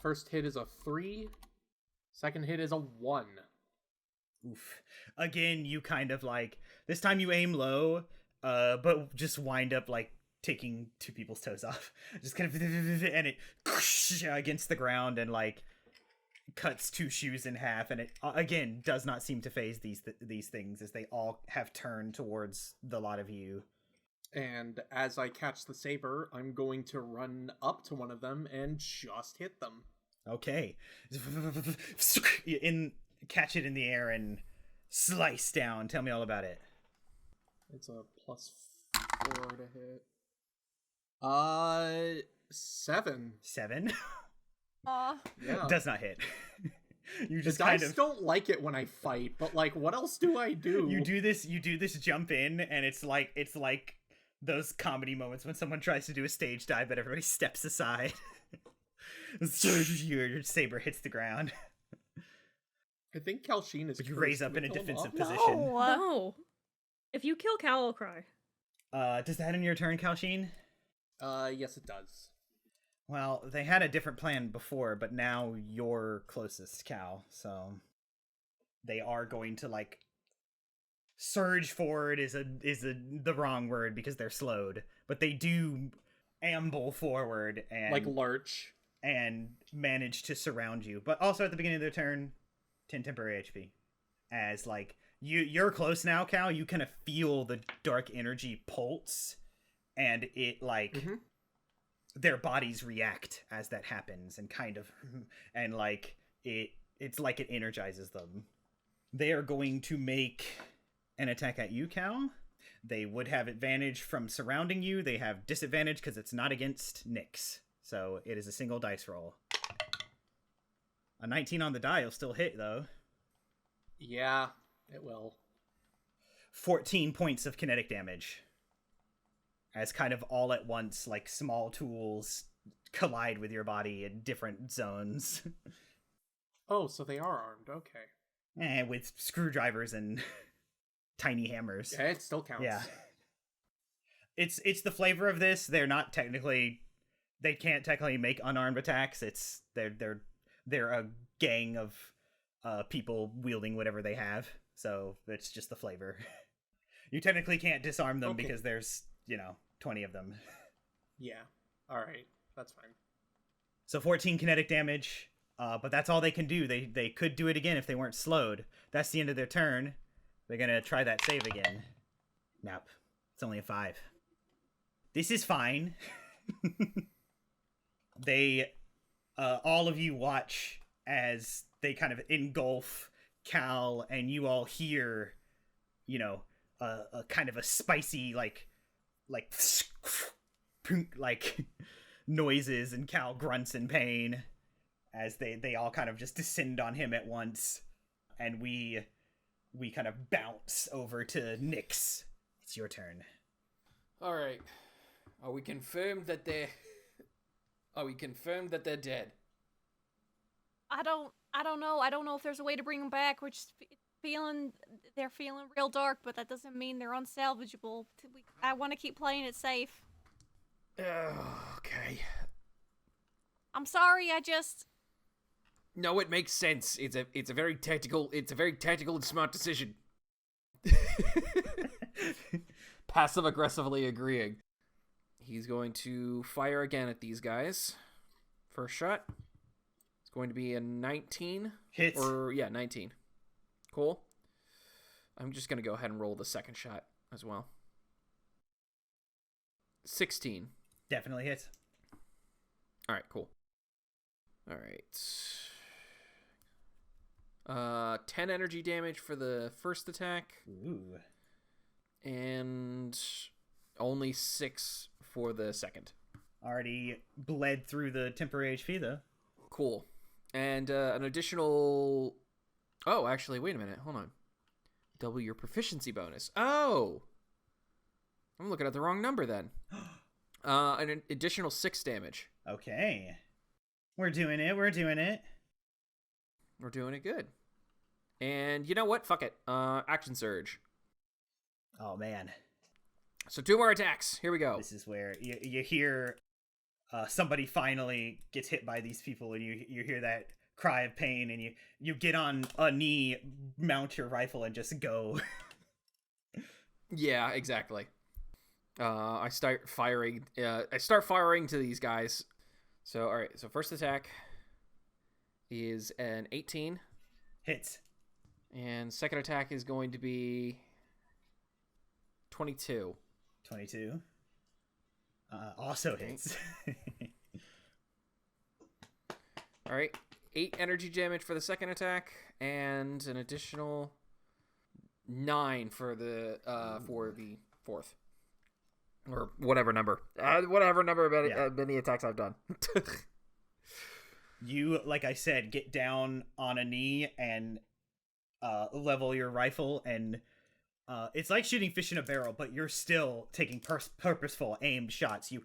First hit is a 3. Second hit is a 1.
Oof. Again, you kind of like, this time you aim low, but just wind up like taking 2 people's toes off. Just kind of, and it against the ground and like cuts 2 shoes in half, and it again does not seem to phase these things as they all have turned towards the lot of you.
And as I catch the saber, I'm going to run up to one of them and just hit them.
Okay. Catch it in the air and slice down. Tell me all about it.
It's a +4 to hit. 7.
7
Aw.
Yeah.
does not hit. You
The
just
dice
kind of
don't like it when I fight, but like, what else do I do?
you do this jump in, and it's like those comedy moments when someone tries to do a stage dive but everybody steps aside. Your saber hits the ground.
I think Kalsheen is.
But you
cursed.
raise up
Can we
in a
kill him
defensive
off?
position.
No. If you kill Cal, I'll cry.
Does that end your turn, Kalsheen?
Yes, it does.
Well, they had a different plan before, but now you're closest, Cal. So they are going to like surge forward is the wrong word because they're slowed, but they do amble forward and
Like lurch.
and manage to surround you. But also at the beginning of their turn, 10 temporary HP. As like you're close now, Cal. You kind of feel the dark energy pulse, and it like their bodies react as that happens, and kind of and like it's like it energizes them. They are going to make an attack at you, Cal. They would have advantage from surrounding you. They have disadvantage because it's not against Nyx. So it is a single dice roll. A 19 on the die will still hit, though.
Yeah, it will.
14 points of kinetic damage. As kind of all at once, like, small tools collide with your body in different zones.
Oh, so they are armed. Okay.
And with screwdrivers and tiny hammers.
Yeah, it still counts.
Yeah. It's the flavor of this. They're not technically... They can't technically make unarmed attacks. It's... They're a gang of people wielding whatever they have. So it's just the flavor. You technically can't disarm them because there's, 20 of them.
Yeah. Alright. That's fine.
So 14 kinetic damage, but that's all they can do. They could do it again if they weren't slowed. That's the end of their turn. They're going to try that save again. Nope. It's only a 5. This is fine. They, all of you watch as they kind of engulf Cal, and you all hear, a kind of a spicy, like noises, and Cal grunts in pain as they all kind of just descend on him at once, and we kind of bounce over to Nyx. It's your turn.
All right. Are we confirmed that they're dead?
I don't know. I don't know if there's a way to bring them back. We're just they're feeling real dark, but that doesn't mean they're unsalvageable. I want to keep playing it safe.
Okay.
I'm sorry.
No, it makes sense. It's a very tactical and smart decision. Passive aggressively agreeing. He's going to fire again at these guys. First shot. It's going to be a 19.
Hits.
19. Cool. I'm just going to go ahead and roll the second shot as well. 16.
Definitely hits.
All right, cool. All right. 10 energy damage for the first attack.
Ooh.
And only 6 for the second.
Already bled through the temporary HP, though.
Cool. And an additional... Oh, actually, wait a minute. Hold on. Double your proficiency bonus. Oh! I'm looking at the wrong number then. An additional 6 damage.
Okay. We're doing it. We're doing it.
We're doing it good. And you know what? Fuck it. Action surge.
Oh, man.
So 2 more attacks. Here we go.
This is where you hear somebody finally gets hit by these people, and you hear that cry of pain, and you get on a knee, mount your rifle, and just go.
Yeah, exactly. I start firing to these guys. So, all right. So first attack is an 18.
Hits.
And second attack is going to be 22.
22. Also hits.
All right. 8 energy damage for the second attack, and an additional 9 for the fourth. Or whatever number. Of many attacks I've done.
You, like I said, get down on a knee and level your rifle, and it's like shooting fish in a barrel, but you're still taking purposeful aimed shots. You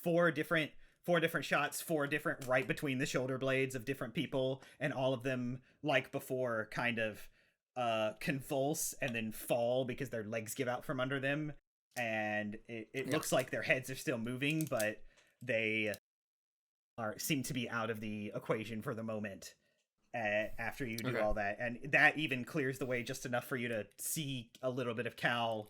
4 different shots, 4 different right between the shoulder blades of different people, and all of them, like before, kind of convulse and then fall because their legs give out from under them, and it looks like their heads are still moving, but they seem to be out of the equation for the moment. After you do all that, and that even clears the way just enough for you to see a little bit of Cal,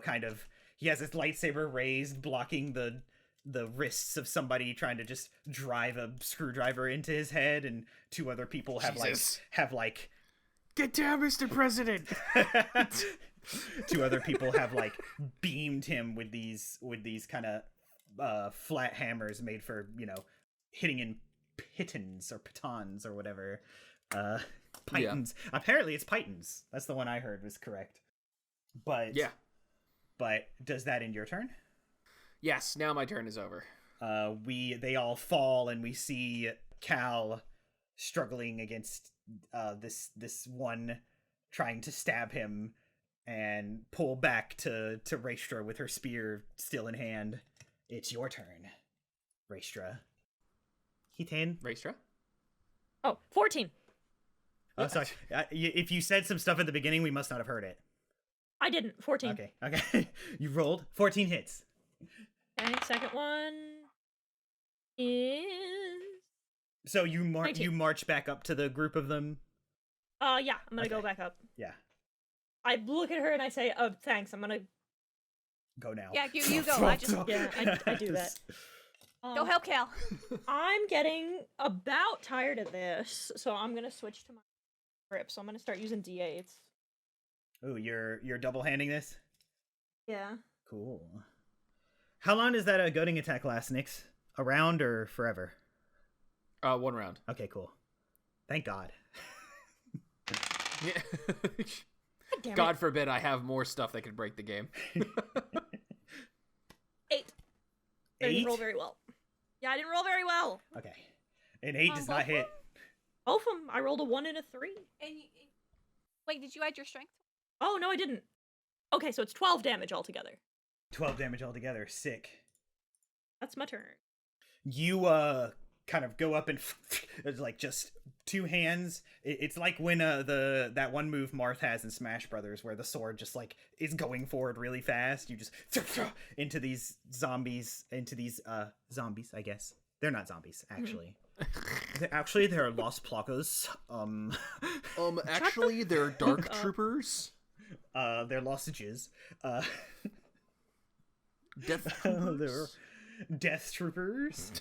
kind of, he has his lightsaber raised, blocking the wrists of somebody trying to just drive a screwdriver into his head, and 2 other people have like
get down, Mr. President.
2 other people have beamed him with these kind of flat hammers made for hitting in pitons or pitons or whatever. Pythons. Yeah. Apparently it's pythons. That's the one I heard was correct. But does that end your turn?
Yes, now my turn is over.
They all fall, and we see Cal struggling against this one trying to stab him, and pull back to Raestra with her spear still in hand. It's your turn, Raestra. Hiten.
Raestra?
Oh, 14.
Oh, sorry. If you said some stuff at the beginning, we must not have heard it.
I didn't. 14.
Okay. You rolled 14 hits.
Okay, second one is...
So you
19.
march back up to the group of them?
Yeah, I'm gonna go back up.
Yeah.
I look at her and I say, "Oh, thanks. I'm gonna
go now."
Yeah, you go. I do
that.
Go help Cal.
I'm getting about tired of this, so I'm gonna switch to my grip. So I'm gonna start using D8s.
Ooh, you're double handing this?
Yeah.
Cool. How long does that goading attack last, Nyx? A round or forever?
1 round.
Okay, cool. Thank God.
Yeah. God forbid I have more stuff that could break the game.
8. I didn't roll very well. Yeah, I didn't roll very well.
Okay. An 8 does not hit.
Both of them. I rolled a 1 and a 3.
Wait, did you add your strength?
Oh, no, I didn't. Okay, so it's 12 damage altogether.
12 damage altogether. Sick.
That's my turn.
You kind of go up and like just 2 hands. It's like when that one move Marth has in Smash Brothers where the sword just like is going forward really fast. You just into these zombies, I guess. They're not zombies, actually. Actually, they're Lost Plagas.
Actually, they're Dark Troopers.
They're Lostages.
Death Troopers.
They're Death Troopers.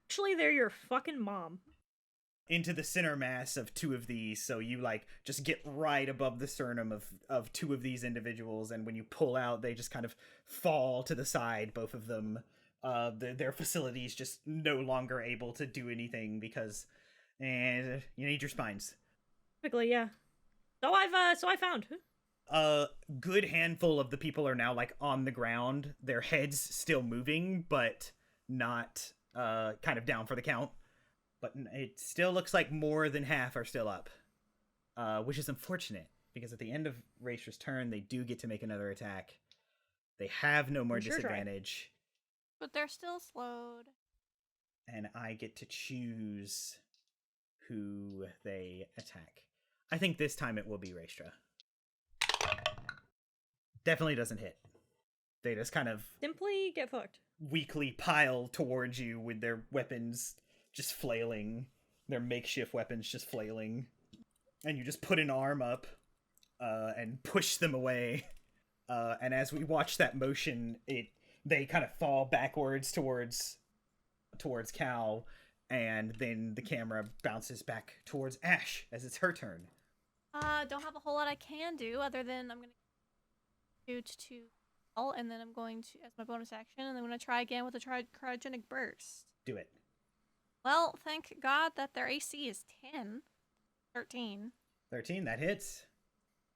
Actually, they're your fucking mom.
Into the center mass of 2 of these, so you like just get right above the sternum of 2 of these individuals, and when you pull out, they just kind of fall to the side, both of them. Their facilities just no longer able to do anything because you need your spines.
Typically, yeah. So I found.
A good handful of the people are now like on the ground, their heads still moving, but not kind of down for the count. But it still looks like more than half are still up, which is unfortunate because at the end of Raestra's turn, they do get to make another attack. They have no more disadvantage.
But they're still slowed.
And I get to choose who they attack. I think this time it will be Raestra. Definitely doesn't hit. They just kind of
simply get fucked.
Weakly pile towards you with their weapons just flailing. Their makeshift weapons just flailing. And you just put an arm up and push them away. And as we watch that motion, they kind of fall backwards towards Cal, and then the camera bounces back towards Ash as it's her turn.
Don't have a whole lot I can do other than I'm gonna shoot to all, and then I'm going to as my bonus action, and then I'm gonna try again with a cryogenic burst.
Do it.
Well, thank God that their AC is 10. 13.
13, that hits.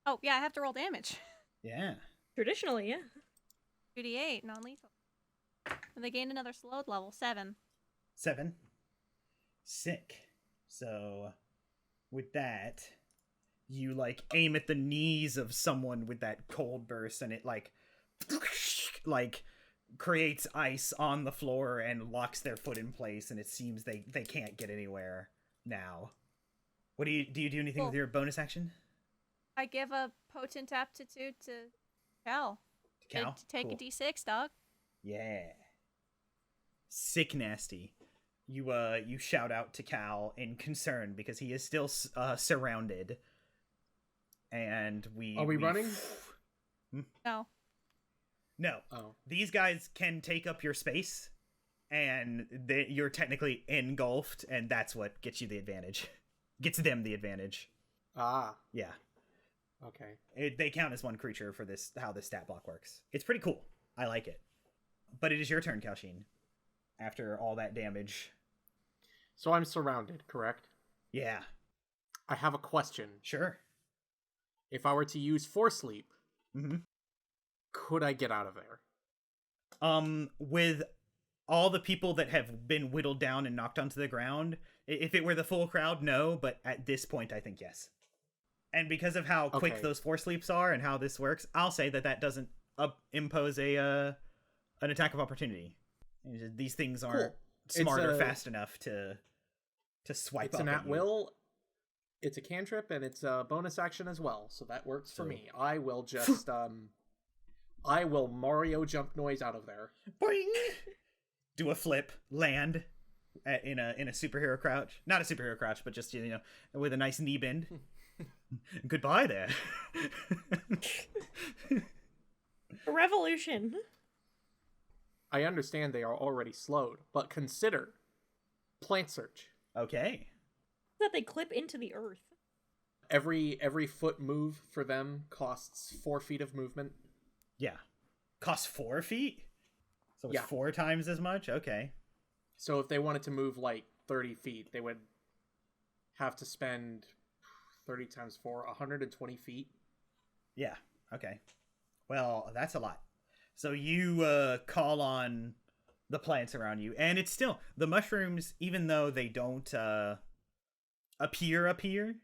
Oh yeah, I have to roll damage.
Yeah.
Traditionally, yeah.
2d8, non-lethal. And they gained another slowed level, 7.
7. Sick. So, with that, you, like, aim at the knees of someone with that cold burst, and it, like, creates ice on the floor and locks their foot in place, and it seems they can't get anywhere now. What do you do anything with your bonus action?
I give a potent aptitude to Cal.
Cal?
To take
Cool.
a d6, dog.
Yeah. Sick nasty. You shout out to Cal in concern because he is still surrounded. And
Are we running?
No.
No.
Oh.
These guys can take up your space, and you're technically engulfed, and that's what gets you the advantage. Gets them the advantage.
Ah.
Yeah.
Okay.
They count as one creature for this, how this stat block works. It's pretty cool. I like it. But it is your turn, Kalshin. After all that damage.
So I'm surrounded, correct?
Yeah.
I have a question.
Sure.
If I were to use Force Leap,
Mm-hmm.
could I get out of there?
With all the people that have been whittled down and knocked onto the ground, if it were the full crowd, no, but at this point, I think yes. And because of how quick
Okay.
those force leaps are and how this works, I'll say that doesn't impose an attack of opportunity. These things aren't
Cool.
smart or
It's a-
fast enough to swipe
It's
up
an
at you.
at-will. It's a cantrip, and it's a bonus action as well, so that works for
So-
me. I will just, I will Mario jump noise out of there.
Boing! Do a flip, land in a superhero crouch. Not a superhero crouch, but just, with a nice knee bend. Goodbye there.
A revolution.
I understand they are already slowed, but consider plant search.
Okay.
That they clip into the earth.
Every foot move for them costs 4 feet of movement.
Yeah. Costs 4 feet? So it's
Yeah.
4 times as much? Okay.
So if they wanted to move like 30 feet, they would have to spend 30 times 4, 120 feet.
Yeah. Okay. Well, that's a lot. So you call on the plants around you, and it's still the mushrooms, even though they don't appear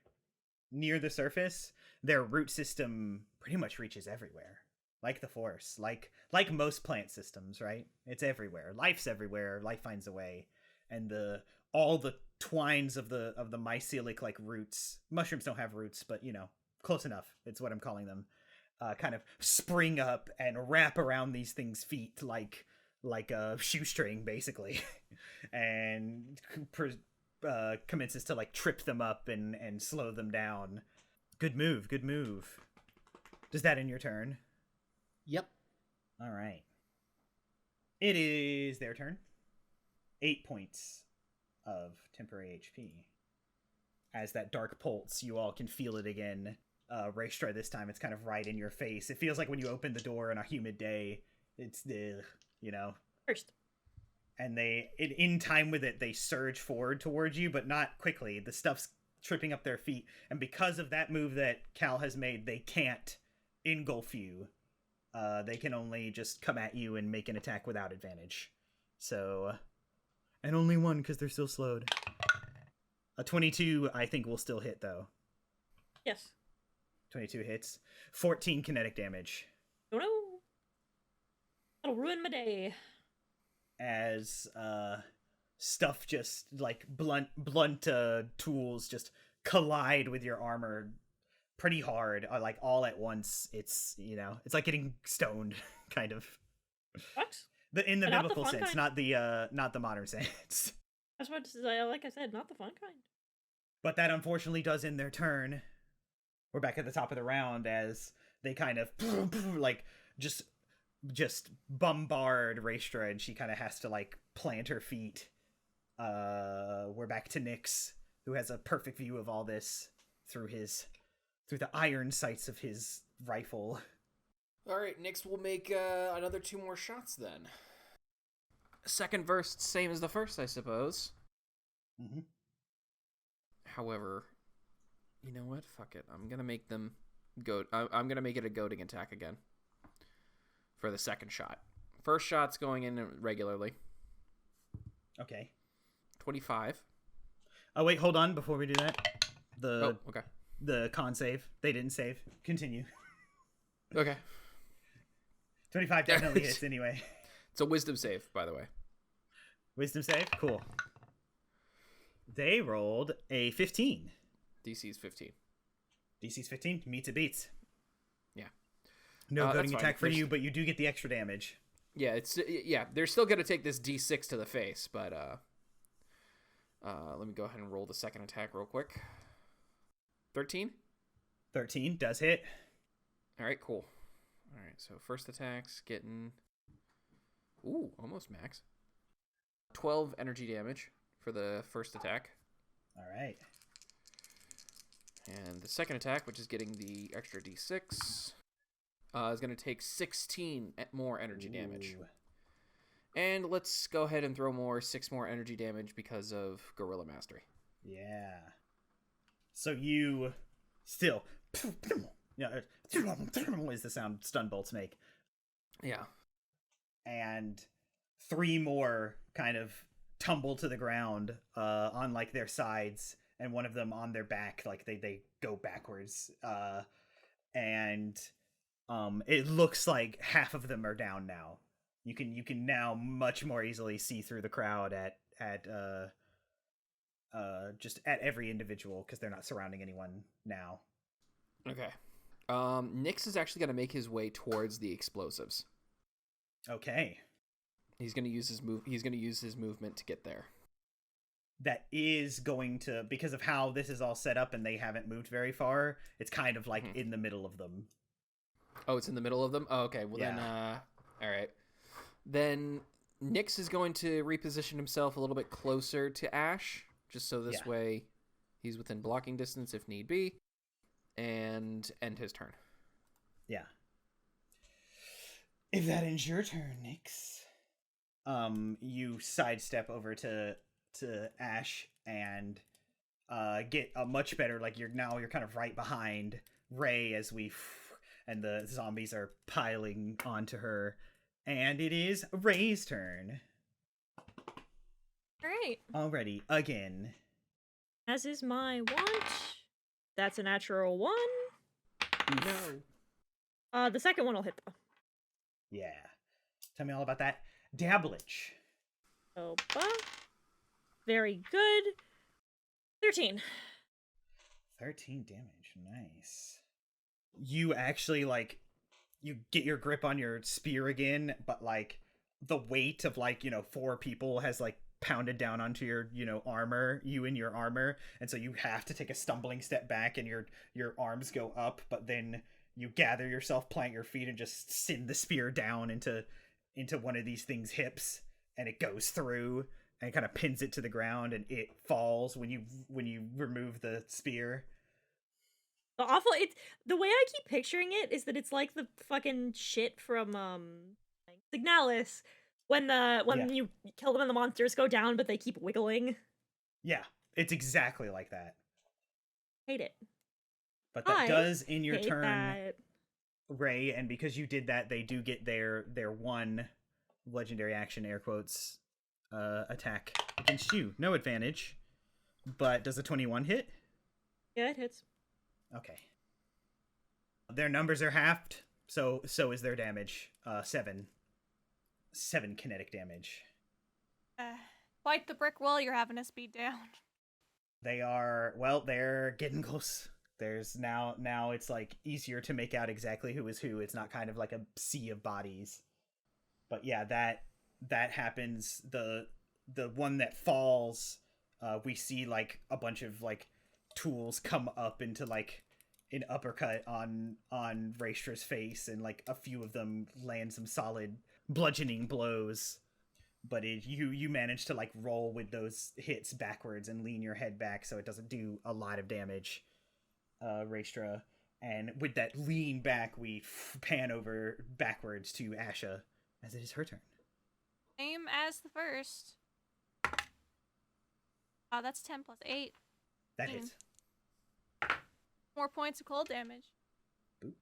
near the surface, their root system pretty much reaches everywhere. Like the forest, like most plant systems, right? It's everywhere. Life's everywhere. Life finds a way, and all the twines of the mycelic like roots. Mushrooms don't have roots, but close enough. It's what I'm calling them. Kind of spring up and wrap around these things' feet like a shoestring, basically, and commences to like trip them up and slow them down. Good move. Good move. Does that end your turn?
Yep.
All right. It is their turn. 8 points of temporary HP. As that dark pulse, you all can feel it again. Raestra, this time it's kind of right in your face. It feels like when you open the door on a humid day. It's
First.
and in time with it, they surge forward towards you, but not quickly. The stuff's tripping up their feet, and because of that move that Cal has made, they can't engulf you. They can only just come at you and make an attack without advantage. So, and only one because they're still slowed. A 22, I think, will still hit though.
Yes.
22 hits. 14 kinetic damage.
Oh no. That'll ruin my day.
As stuff just like blunt tools just collide with your armor pretty hard, like all at once. It's it's like getting stoned, kind of.
What?
In the
But not the
biblical
fun
sense,
kind.
not the modern sense.
I was about to say, like I said, not the fun kind.
But that unfortunately does end their turn. We're back at the top of the round as they kind of like just bombard Raestra, and she kind of has to like plant her feet. We're back to Nyx, who has a perfect view of all this through the iron sights of his rifle.
All right, Nyx will make another 2 more shots then. Second verse, same as the first, I suppose.
Mm-hmm.
However, you know what? Fuck it. I'm gonna make them goat. I'm gonna make it a goading attack again for the second shot. First shot's going in regularly.
Okay.
25.
Oh wait, hold on before we do that.
Okay.
The con save. They didn't save. Continue.
Okay.
25 definitely hits anyway.
It's a wisdom save, by the way.
Wisdom save? Cool. They rolled a 15.
DC's 15.
DC's 15. Meets it beats.
Yeah.
No
That's
goading
fine.
attack for
There's-
you, but you do get the extra damage.
Yeah, they're still gonna take this D6 to the face, but let me go ahead and roll the second attack real quick. 13.
13 does hit.
All right, cool. All right, so first attack's getting almost max. 12 energy damage for the first attack,
All right.
and the second attack, which is getting the extra D6, is gonna take 16 more energy damage.
Ooh.
And let's go ahead and throw 6 more energy damage because of Gorilla Mastery.
Yeah. So you still is the sound stun bolts make.
Yeah.
and 3 more kind of tumble to the ground on like their sides, and one of them on their back, like they go backwards, and it looks like half of them are down now. You can now much more easily see through the crowd at just at every individual, because they're not surrounding anyone now.
Okay. Nyx is actually going to make his way towards the explosives.
Okay.
He's going to use his movement to get there.
That is going to, because of how this is all set up and they haven't moved very far, it's kind of like in the middle of them.
Oh, it's in the middle of them? Oh, okay. Well,
Yeah.
then, all right. Then Nyx is going to reposition himself a little bit closer to Ash, just so this way he's within blocking distance if need be, and end his turn.
Yeah. If that ends your turn, Nyx, you sidestep over to Ash and get a much better, like you're kind of right behind Ray as and the zombies are piling onto her, and it is Ray's turn.
Alright.
Already, again.
As is my want. That's a natural 1.
No.
The second one will hit though.
Yeah. Tell me all about that. Dabblage.
Opa. Very good. 13.
13 damage. Nice. You actually, like, you get your grip on your spear again, but, like, the weight of, like, 4 people has, like, pounded down onto your, armor, you and your armor, and so you have to take a stumbling step back and your arms go up, but then you gather yourself, plant your feet, and just send the spear down into one of these things' hips, and it goes through and kind of pins it to the ground, and it falls when you remove the spear.
The way I keep picturing it is that it's like the fucking shit from Signalis when you kill them and the monsters go down but they keep wiggling.
Yeah, it's exactly like that.
Hate it.
But that does in your
hate
turn,
that.
Ray, and because you did that, they do get their one legendary action, air quotes, attack against you. No advantage, but does a 21 hit?
Yeah, it hits.
Okay. Their numbers are halved, so is their damage. 7 kinetic damage.
Quite the brick wall you're having to speed down.
They're getting close. There's now it's like easier to make out exactly who is who. It's not kind of like a sea of bodies. But yeah, that happens. The one that falls, we see like a bunch of like tools come up into like an uppercut on Raestra's face, and like a few of them land some solid bludgeoning blows, but you manage to like roll with those hits backwards and lean your head back so it doesn't do a lot of damage, Raestra. And with that lean back, we pan over backwards to Asha as it is her turn.
Same as the first. That's 10 plus 8.
That hits.
More points of cold damage.
Boop.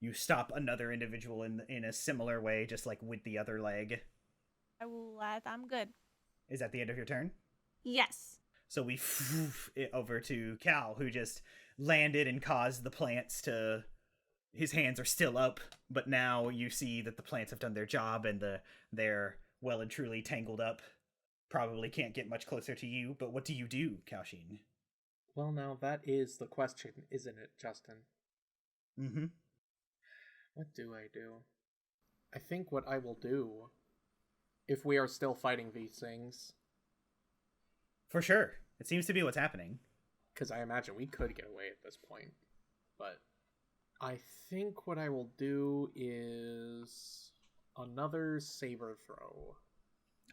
You stop another individual in a similar way, just like with the other leg.
I'm good.
Is that the end of your turn?
Yes.
So we it over to Cal, who just landed and caused the plants to... His hands are still up, but now you see that the plants have done their job and they're well and truly tangled up. Probably can't get much closer to you, but what do you do, Kalshin?
Well, now that is the question, isn't it, Justin?
Mm-hmm.
What do I do? I think what I will do, if we are still fighting these things...
For sure. It seems to be what's happening.
Because I imagine we could get away at this point. But I think what I will do is another saber throw.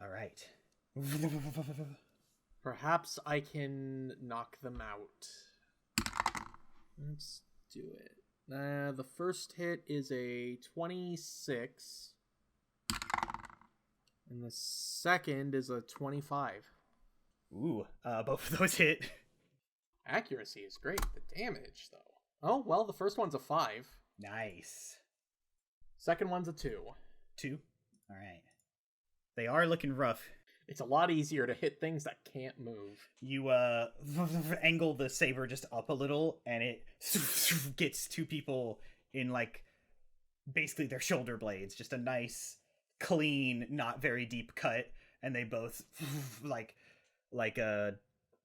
All right.
Perhaps I can knock them out. Let's do it. The first hit is a 26. And the second is a 25.
Ooh, both of those hit.
Accuracy is great. The damage, though. Oh, well, the first one's a 5.
Nice.
Second one's a 2.
2. All right. They are looking rough.
It's a lot easier to hit things that can't move.
You angle the saber just up a little, and it gets two people in like basically their shoulder blades. Just a nice, clean, not very deep cut, and they both like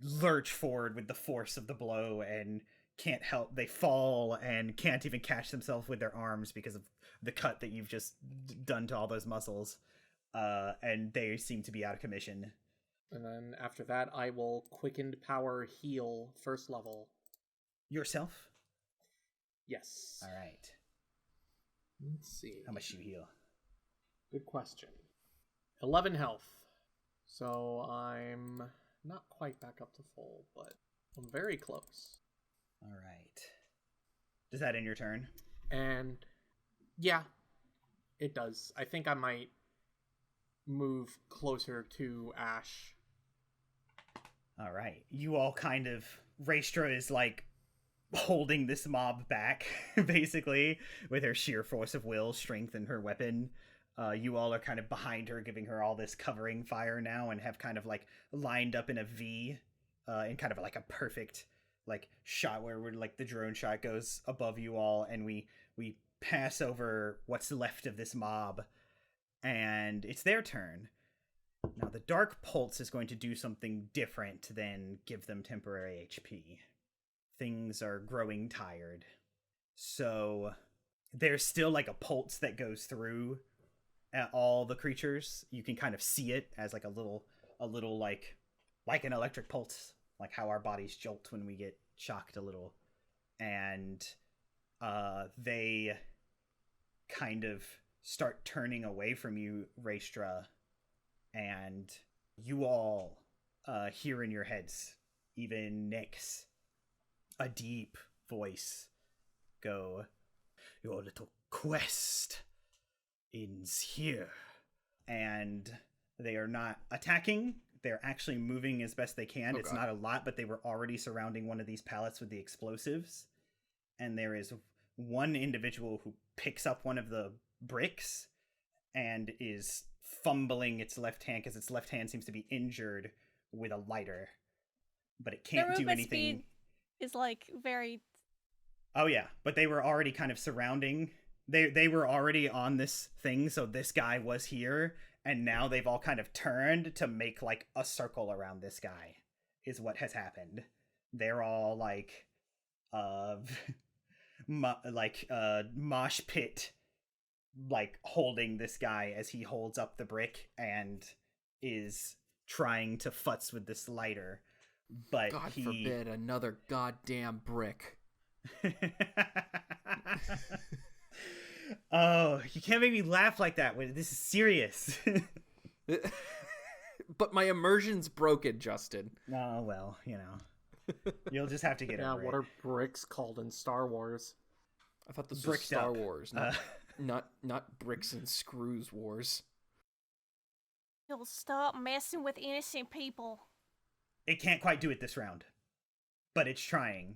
lurch forward with the force of the blow and can't help. They fall and can't even catch themselves with their arms because of the cut that you've just done to all those muscles. And they seem to be out of commission.
And then after that, I will quickened power heal first level.
Yourself?
Yes.
All right.
Let's see.
How much do you heal?
Good question. 11 health. So I'm not quite back up to full, but I'm very close.
All right. Does that end your turn?
And yeah, it does. I think I might move closer to Ash.
All right. You all kind of... Raestra is like holding this mob back, basically, with her sheer force of will, strength, and her weapon. You all are kind of behind her, giving her all this covering fire now, and have kind of like lined up in a V, in kind of like a perfect like shot where we're like the drone shot goes above you all, and we pass over what's left of this mob, and it's their turn. Now the Dark Pulse is going to do something different than give them temporary HP. Things are growing tired. So there's still like a pulse that goes through at all the creatures. You can kind of see it as like a little like an electric pulse, like how our bodies jolt when we get shocked a little. And they kind of start turning away from you, Raestra, and you all hear in your heads, even Nyx, a deep voice go, "Your little quest ends here." And they are not attacking. They're actually moving as best they can.
Oh,
it's
God.
not a lot, but they were already surrounding one of these pallets with the explosives. And there is one individual who picks up one of the bricks and is fumbling its left hand because its left hand seems to be injured with a lighter. But it can't do
movement
anything.
speed is like very...
Oh yeah, but they were already kind of surrounding. They were already on this thing, so this guy was here, and now they've all kind of turned to make like a circle around this guy, is what has happened. They're all like mosh pit, like holding this guy as he holds up the brick and is trying to futz with this lighter. But
God forbid another goddamn brick.
Oh, you can't make me laugh like that. This is serious.
But my immersion's broken, Justin.
Oh, well, you know. You'll just have to get
Yeah,
over
what
it.
are bricks called in Star Wars?
I thought this was
Bricked
Star
up.
Wars, not bricks and screws wars.
You'll stop messing with innocent people.
It can't quite do it this round, but it's trying.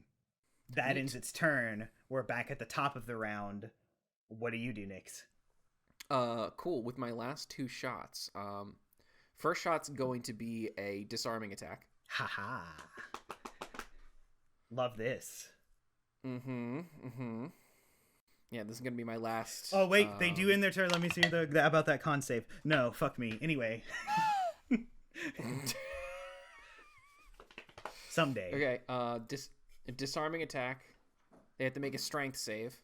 That
Neat.
ends its turn. We're back at the top of the round. What do you do, Nyx?
Cool. With my last two shots, first shot's going to be a disarming attack.
Haha. Love this.
Mm-hmm. Yeah, this is gonna be my last.
Oh wait, they do end their turn. Let me see about that con save. No, fuck me. Anyway. Someday.
Okay. Disarming attack. They have to make a strength save.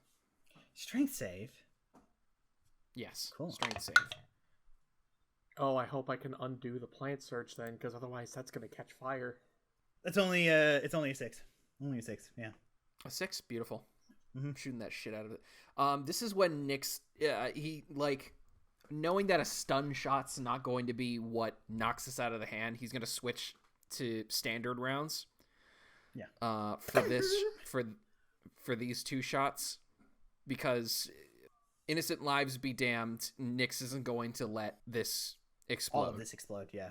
Strength save.
Yes.
Cool.
Strength save.
Oh, I hope I can undo the plant search then, because otherwise that's gonna catch fire.
It's only a 6. Only a 6. Yeah.
A 6. Beautiful.
Mm-hmm.
Shooting that shit out of it. This is when Nyx, he like, knowing that a stun shot's not going to be what knocks us out of the hand, he's gonna switch to standard rounds.
Yeah.
For this, for these two shots, because innocent lives be damned, Nyx isn't going to let this explode.
All of this explode. Yeah.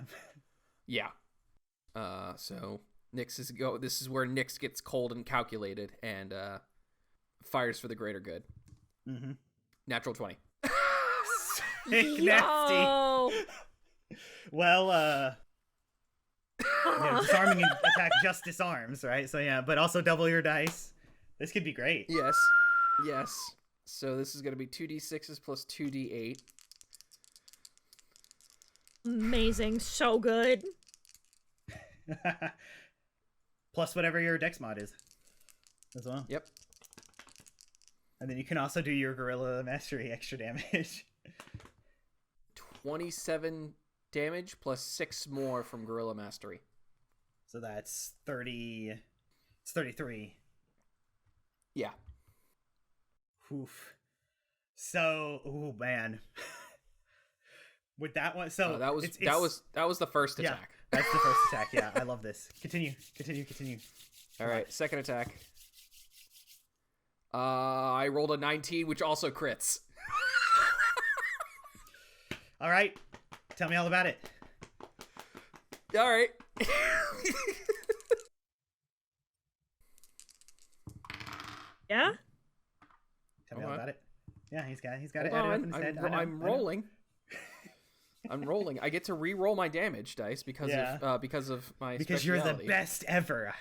Yeah. So Nyx this is where Nyx gets cold and calculated and fires for the greater good.
Mm-hmm.
Natural 20.
nasty.
Yo!
Well, disarming attack just disarms, right? So yeah, but also double your dice. This could be great.
Yes. So this is going to be 2d6s plus 2d8.
Amazing. So good.
Plus whatever your dex mod is as well.
Yep.
And then you can also do your Gorilla Mastery extra damage.
27 damage plus 6 more from Gorilla Mastery.
So that's 30. It's 33.
Yeah.
Oof. So, oh man. With that one, so
that was the first
yeah,
attack.
That's the first attack. Yeah, I love this. Continue.
All right, second attack. I rolled a 19, which also crits.
All right, tell me all about it.
All right.
Yeah?
Tell me all
Okay.
about it. Yeah, he's got it.
Hold
added up
on,
in his head.
I'm rolling. I'm rolling. I get to re-roll my damage dice because of my
because you're the
speciality.
best ever.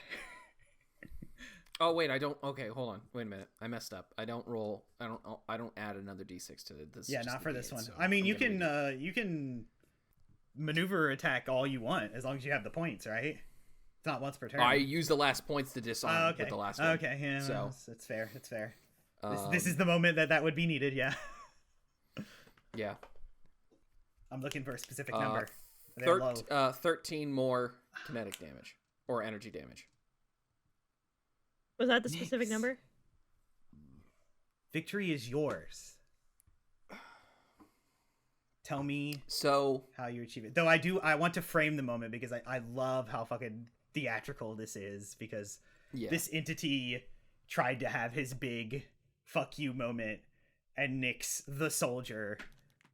Oh wait, I don't. Okay, hold on. Wait a minute. I messed up. I don't roll. I don't add another d6 to this.
Yeah, not for this one. I mean, you can maneuver attack all you want as long as you have the points, right? It's not once per turn.
I used the last points to disarm
okay.
with the last one.
Okay, yeah,
So
it's fair. It's fair. This is the moment that would be needed. Yeah.
Yeah.
I'm looking for a specific number. They're low.
13 more kinetic damage or energy damage.
Was that the specific number?
Victory is yours. Tell me how you achieve it. Though I want to frame the moment because I love how fucking theatrical this is because this entity tried to have his big fuck you moment and Nyx the soldier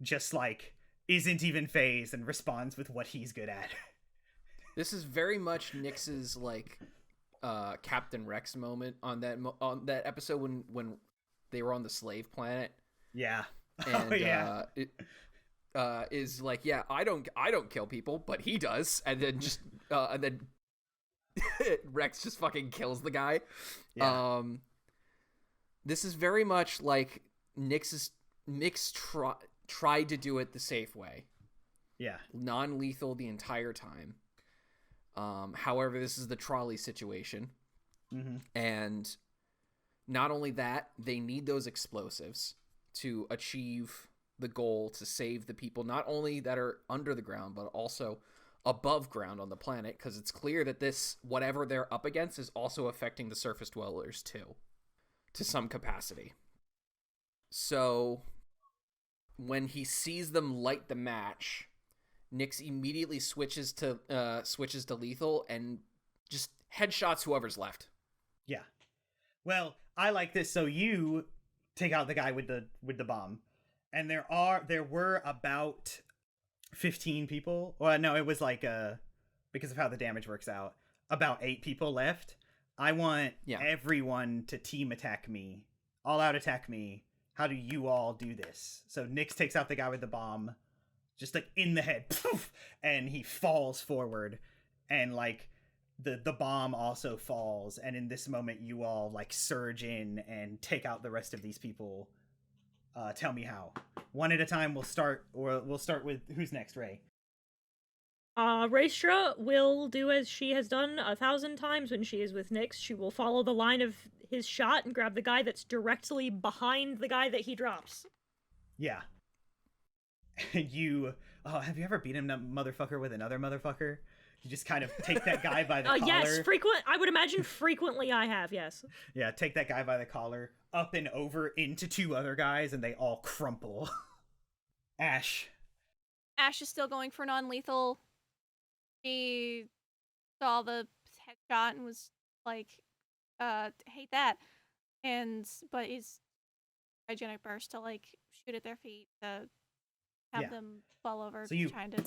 just like isn't even phased and responds with what he's good at.
This is very much Nyx's like Captain Rex moment on that episode when they were on the slave planet.
Yeah.
And it is like, yeah, I don't kill people, but he does, and then Rex just fucking kills the guy.
Yeah.
This is very much like Nyx tried to do it the safe way.
Yeah.
Non-lethal the entire time. However, this is the trolley situation.
Mm-hmm.
And not only that, they need those explosives to achieve the goal to save the people, not only that are under the ground, but also above ground on the planet, because it's clear that this, whatever they're up against, is also affecting the surface dwellers too, to some capacity. So when he sees them light the match, Nyx immediately switches to lethal and just headshots whoever's left.
Yeah. Well, I like this. So you take out the guy with the bomb, and there were about 15 people. Well, no, it was like because of how the damage works out, about 8 people left. I want everyone to team attack me, all out attack me. How do you all do this? So Nyx takes out the guy with the bomb, just like in the head, poof, and he falls forward, and like the bomb also falls, and in this moment you all like surge in and take out the rest of these people. Tell me how. One at a time. We'll start with who's next, Ray.
Raestra will do as she has done 1,000 times when she is with Nyx. She will follow the line of his shot and grab the guy that's directly behind the guy that he drops.
Yeah. Have you ever beaten a motherfucker with another motherfucker? You just kind of take that guy by the collar.
Yes, I would imagine frequently I have, yes.
Yeah, take that guy by the collar, up and over into 2 other guys, and they all crumple. Ash
is still going for non-lethal. He saw the headshot and was like, hate that. But his cryogenic burst to like shoot at their feet to have them fall over.
So you
trying to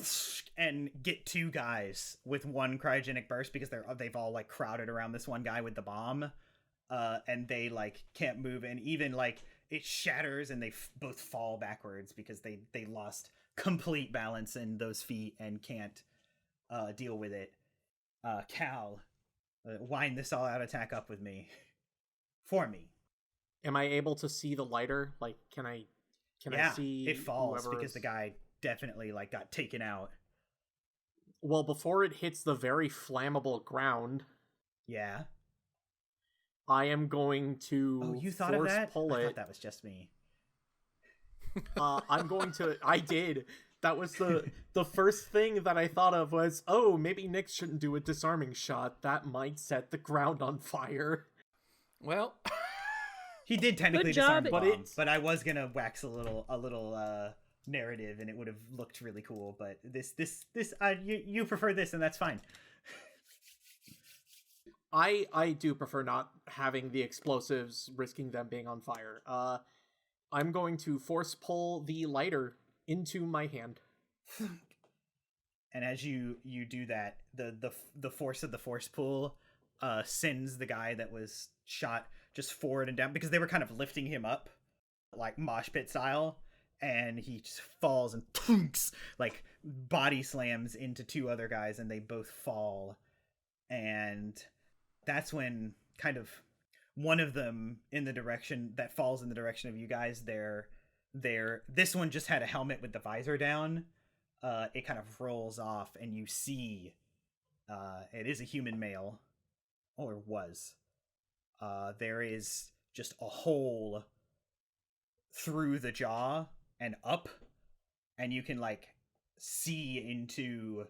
and get 2 guys with 1 cryogenic burst because they've all like crowded around this one guy with the bomb, and they like can't move, and even like it shatters and they both fall backwards because they lost complete balance in those feet and can't deal with it. Cal, wind this all out attack up with me. For me.
Am I able to see the lighter? Like, can I see
it falls
whoever
because
is...
the guy definitely like got taken out.
Well, before it hits the very flammable ground,
Yeah.
I am going to
Oh, you thought of
force
that?
pull
I
it.
thought that was just me.
I'm going to... I did. That was the first thing that I thought of was, oh, maybe Nyx shouldn't do a disarming shot. That might set the ground on fire.
Well,
He did technically
Good
disarm
job.
the
But
bomb, but I was gonna wax a little narrative, and it would have looked really cool. But this you prefer this, and that's fine.
I do prefer not having the explosives, risking them being on fire. I'm going to force pull the lighter into my hand.
And as you do that, the force of the force pull sends the guy that was shot just forward and down because they were kind of lifting him up like mosh pit style, and he just falls and thunks, like body slams into two other guys, and they both fall. And that's when kind of one of them in the direction that falls in the direction of you guys, this one just had a helmet with the visor down. It kind of rolls off, and you see it is a human male, or was. There is just a hole through the jaw and up, and you can like see into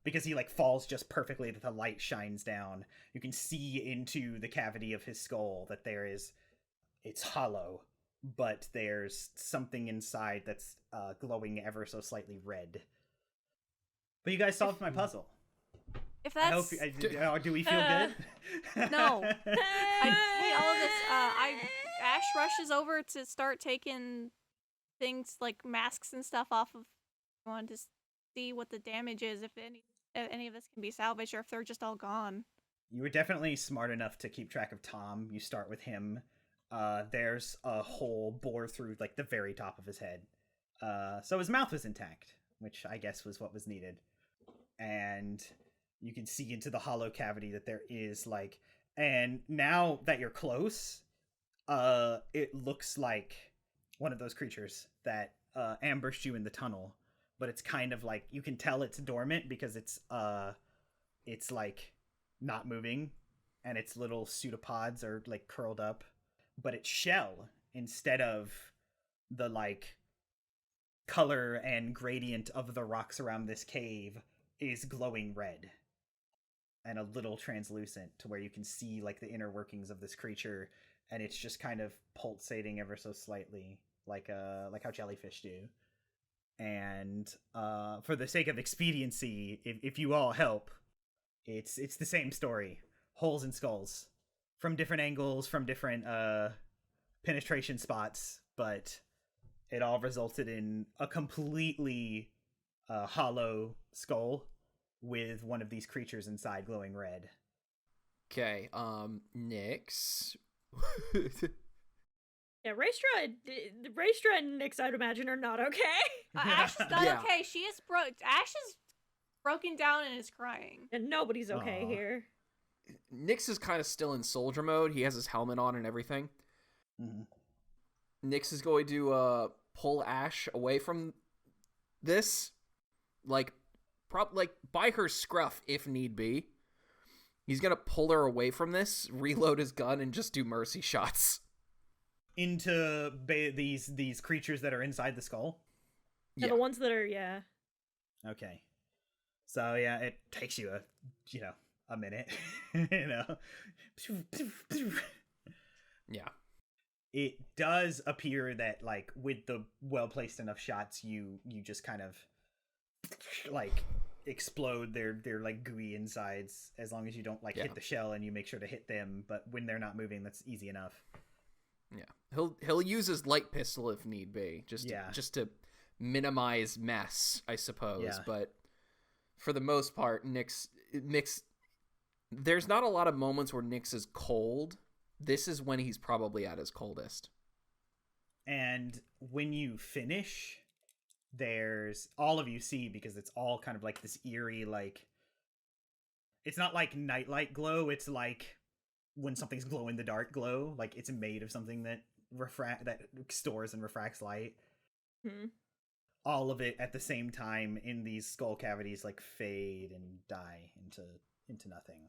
because he like falls just perfectly that the light shines down. You can see into the cavity of his skull that it's hollow, but there's something inside that's glowing ever so slightly red. But you guys solved my puzzle.
If
I hope.
that's
Do we feel good?
no, I hate all of this. Ash rushes over to start taking things like masks and stuff off of. I wanted to see what the damage is, if any of this can be salvaged, or if they're just all gone.
You were definitely smart enough to keep track of Tom. You start with him. There's a hole bore through like the very top of his head. So his mouth was intact, which I guess was what was needed. And you can see into the hollow cavity that there is like, and now that you're close, it looks like one of those creatures that ambushed you in the tunnel, but it's kind of like, you can tell it's dormant because it's like not moving, and its little pseudopods are like curled up, but its shell, instead of the like color and gradient of the rocks around this cave, is glowing red and a little translucent to where you can see like the inner workings of this creature, and it's just kind of pulsating ever so slightly, like how jellyfish do. And for the sake of expediency, if you all help, it's the same story. Holes in skulls from different angles, from different penetration spots, but it all resulted in a completely hollow skull with one of these creatures inside glowing red.
okay, Nyx.
Yeah, Raestra and Nyx, I'd imagine, are not okay.
Ash is not
Yeah.
okay. She is Ash is broken down and is crying.
And nobody's okay
Aw.
here.
Nyx is kind of still in soldier mode. He has his helmet on and everything.
Mm-hmm.
Nyx is going to pull Ash away from this, like by her scruff if need be. He's gonna pull her away from this, reload his gun, and just do mercy shots
Into these creatures that are inside the skull.
Yeah, the ones that are, yeah.
Okay. So yeah, it takes you a minute.
Yeah.
It does appear that like with the well placed enough shots, you just kind of like explode their like gooey insides, as long as you don't like hit the shell and you make sure to hit them. But when they're not moving, that's easy enough.
Yeah. He'll use his light pistol if need be, just to minimize mess, I suppose.
Yeah.
But for the most part, Nyx, there's not a lot of moments where Nyx is cold this is when he's probably at his coldest.
And when you finish, there's all of you see, because it's all kind of like this eerie, like, it's not like nightlight glow, it's like when something's glow in the dark glow, like it's made of something that that stores and refracts light. All of it at the same time in these skull cavities like fade and die into nothing.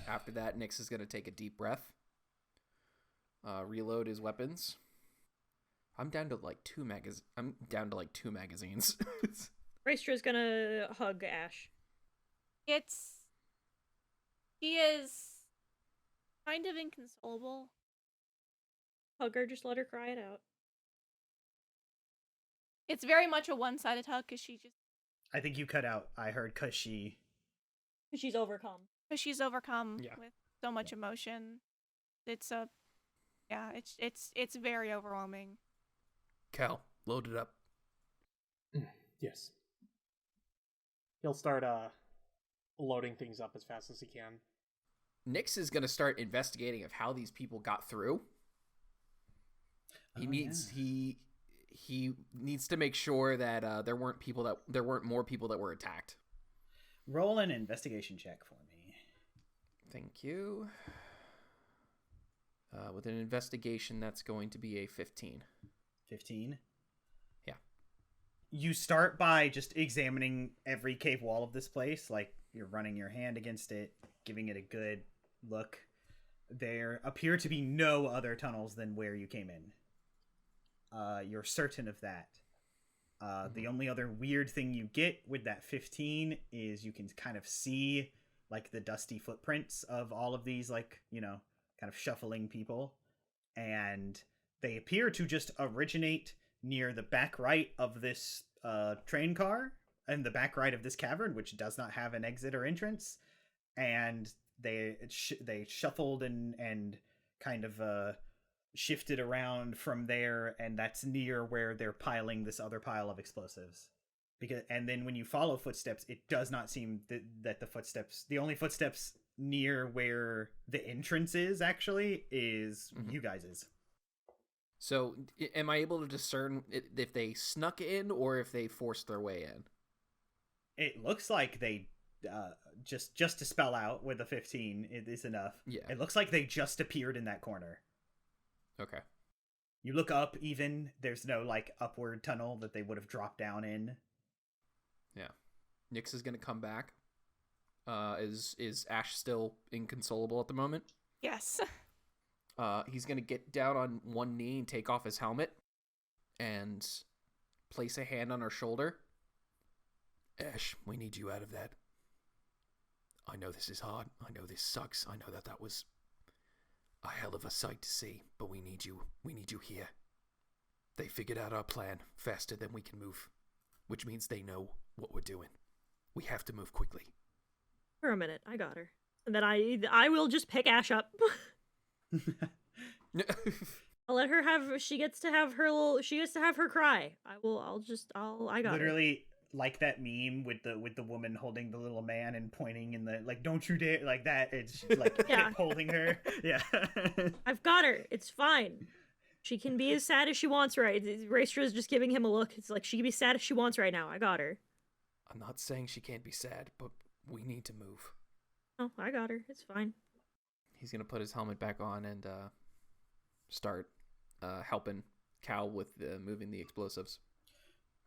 After that, Nyx is going to take a deep breath, reload his weapons. I'm down to like two magazines.
Raestra's gonna hug Ash.
He is kind of inconsolable.
Hug her, just let her cry it out.
It's very much a one-sided hug because
I think you cut out. I heard cause she's
overcome.
Because she's overcome
Yeah.
with so much emotion. It's very overwhelming.
Cal, load it up.
Yes. He'll start loading things up as fast as he can.
Nyx is going to start investigating of how these people got through. He needs to make sure that there weren't more people that were attacked.
Roll an investigation check for me.
Thank you. With an investigation, that's going to be a 15.
15?
Yeah.
You start by just examining every cave wall of this place, like you're running your hand against it, giving it a good look. There appear to be no other tunnels than where you came in. You're certain of that. The only other weird thing you get with that 15 is you can kind of see like the dusty footprints of all of these, like, you know, kind of shuffling people. And they appear to just originate near the back right of this train car and the back right of this cavern, which does not have an exit or entrance. And they shuffled and kind of shifted around from there, and that's near where they're piling this other pile of explosives. And then when you follow footsteps, it does not seem that the only footsteps near where the entrance is actually is you guys's.
So, am I able to discern if they snuck in or if they forced their way in?
It looks like they just to spell out with a 15 it is enough.
Yeah.
It looks like they just appeared in that corner.
Okay.
You look up, even there's no like upward tunnel that they would have dropped down in.
Yeah. Nyx is gonna come back. Is Ash still inconsolable at the moment?
Yes.
He's gonna get down on one knee and take off his helmet and place a hand on her shoulder. Ash, we need you out of that. I know this is hard. I know this sucks. I know that was a hell of a sight to see, but we need you. We need you here. They figured out our plan faster than we can move, which means they know what we're doing. We have to move quickly.
For a minute, I got her. And then I will just pick Ash up. I'll let her have, she gets to have her cry. I got her.
Literally like that meme with the woman holding the little man and pointing in the, like, don't you dare, like that. It's like
Yeah.
holding her. Yeah.
I've got her. It's fine. She can be as sad as she wants, right? Raestra is just giving him a look. It's like, she can be sad as she wants right now. I got her.
I'm not saying she can't be sad, but we need to move.
Oh, I got her. It's fine.
He's going to put his helmet back on and start helping Cal with moving the explosives.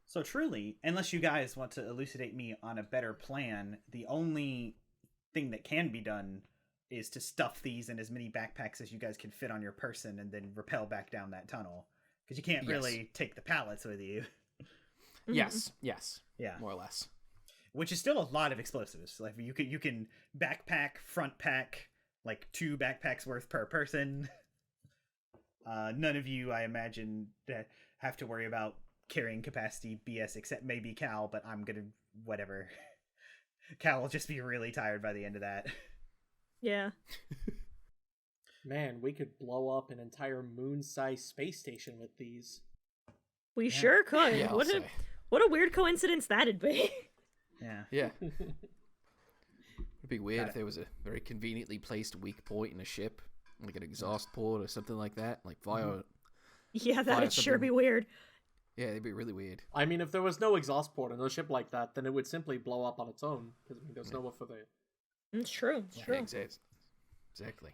So truly, unless you guys want to elucidate me on a better plan, the only thing that can be done is to stuff these in as many backpacks as you guys can fit on your person and then rappel back down that tunnel. Because you can't really take the pallets with you.
Yes.
Yeah.
More or less.
Which is still a lot of explosives. Like you can backpack, front pack, like 2 backpacks worth per person. None of you, I imagine, that have to worry about carrying capacity BS, except maybe Cal, but I'm gonna whatever. Cal will just be really tired by the end of that.
Yeah.
Man, we could blow up an entire moon-sized space station with these.
We sure could.
Yeah,
what a weird coincidence that'd be.
Yeah.
Yeah. It'd be weird
Got
if
it.
there was a very conveniently placed weak point in a ship, like an exhaust port or something like that, like via.
Yeah,
Fire
that'd sure
something-
be weird.
Yeah, it'd be really weird.
I mean, if there was no exhaust port on a ship like that, then it would simply blow up on its own, because there's nowhere for the...
It's true. It's
Yeah,
true.
exactly.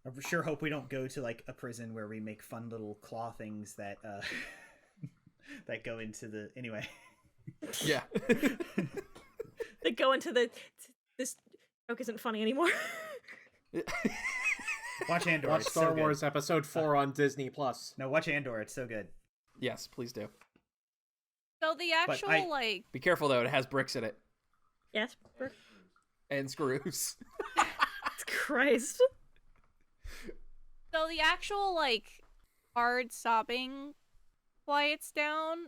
I sure hope we don't go to like a prison where we make fun little claw things that that go into the anyway.
Yeah.
They go into the. This joke isn't funny anymore.
Watch Andor.
Watch
it's
Star
so good.
Wars Episode 4 on Disney+.
No, watch Andor. It's so good.
Yes, please do.
So the
But
actual
I-
like
Be careful though; it has bricks in it
Yes.
and screws.
Christ.
so the actual like hard sobbing quiets down,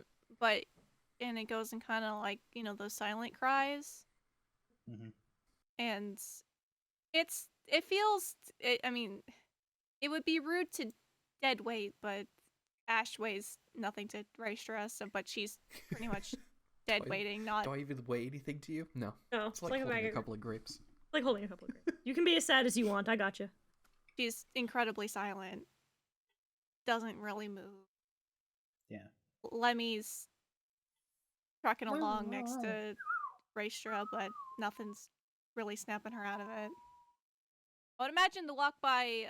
and it goes in kind of like, you know, those silent cries.
Mhm.
And I mean, it would be rude to dead weight, but Ash weighs nothing to Raestra, but she's pretty much dead weighting, not...
Do I even weigh anything to you? No.
No,
It's like
a
holding
bag
a
of,
couple of grapes.
like holding a couple of grapes. You can be as sad as you want. I got you.
She's incredibly silent. Doesn't really move.
Yeah.
Lemmy's trucking along next to Raestra, but nothing's really snapping her out of it. I would imagine the walk by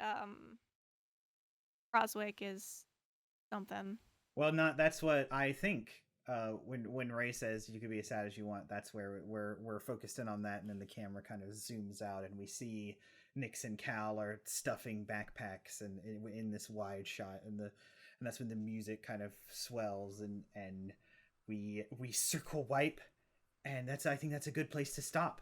Roswick is something.
Well, not that's what I think. When Ray says you can be as sad as you want, that's where we're focused in on that, and then the camera kind of zooms out, and we see Nyx and Cal are stuffing backpacks, and in this wide shot, and that's when the music kind of swells, and we circle wipe, and I think that's a good place to stop.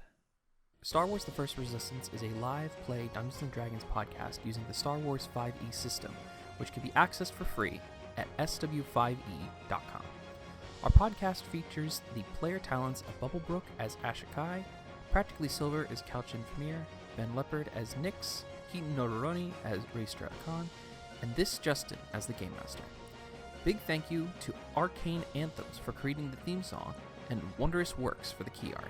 Star Wars The First Resistance is a live play Dungeons & Dragons podcast using the Star Wars 5e system, which can be accessed for free at sw5e.com. Our podcast features the player talents of BubblingBrooke as Ashaa-kai, Practically Silver as Calchin Phimiir, Ben Lepard as Nyx, HitenNoRuroni as Raestra Akkan, and this Justin as the Game Master. Big thank you to Arcane Anthems for creating the theme song, and Wondrous Works for the key art.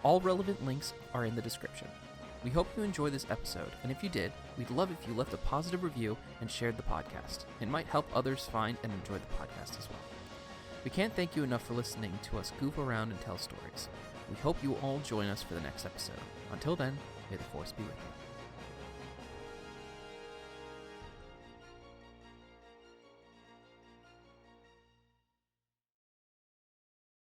All relevant links are in the description. We hope you enjoy this episode, and if you did, we'd love if you left a positive review and shared the podcast. It might help others find and enjoy the podcast as well. We can't thank you enough for listening to us goof around and tell stories. We hope you all join us for the next episode. Until then, may the Force be with you.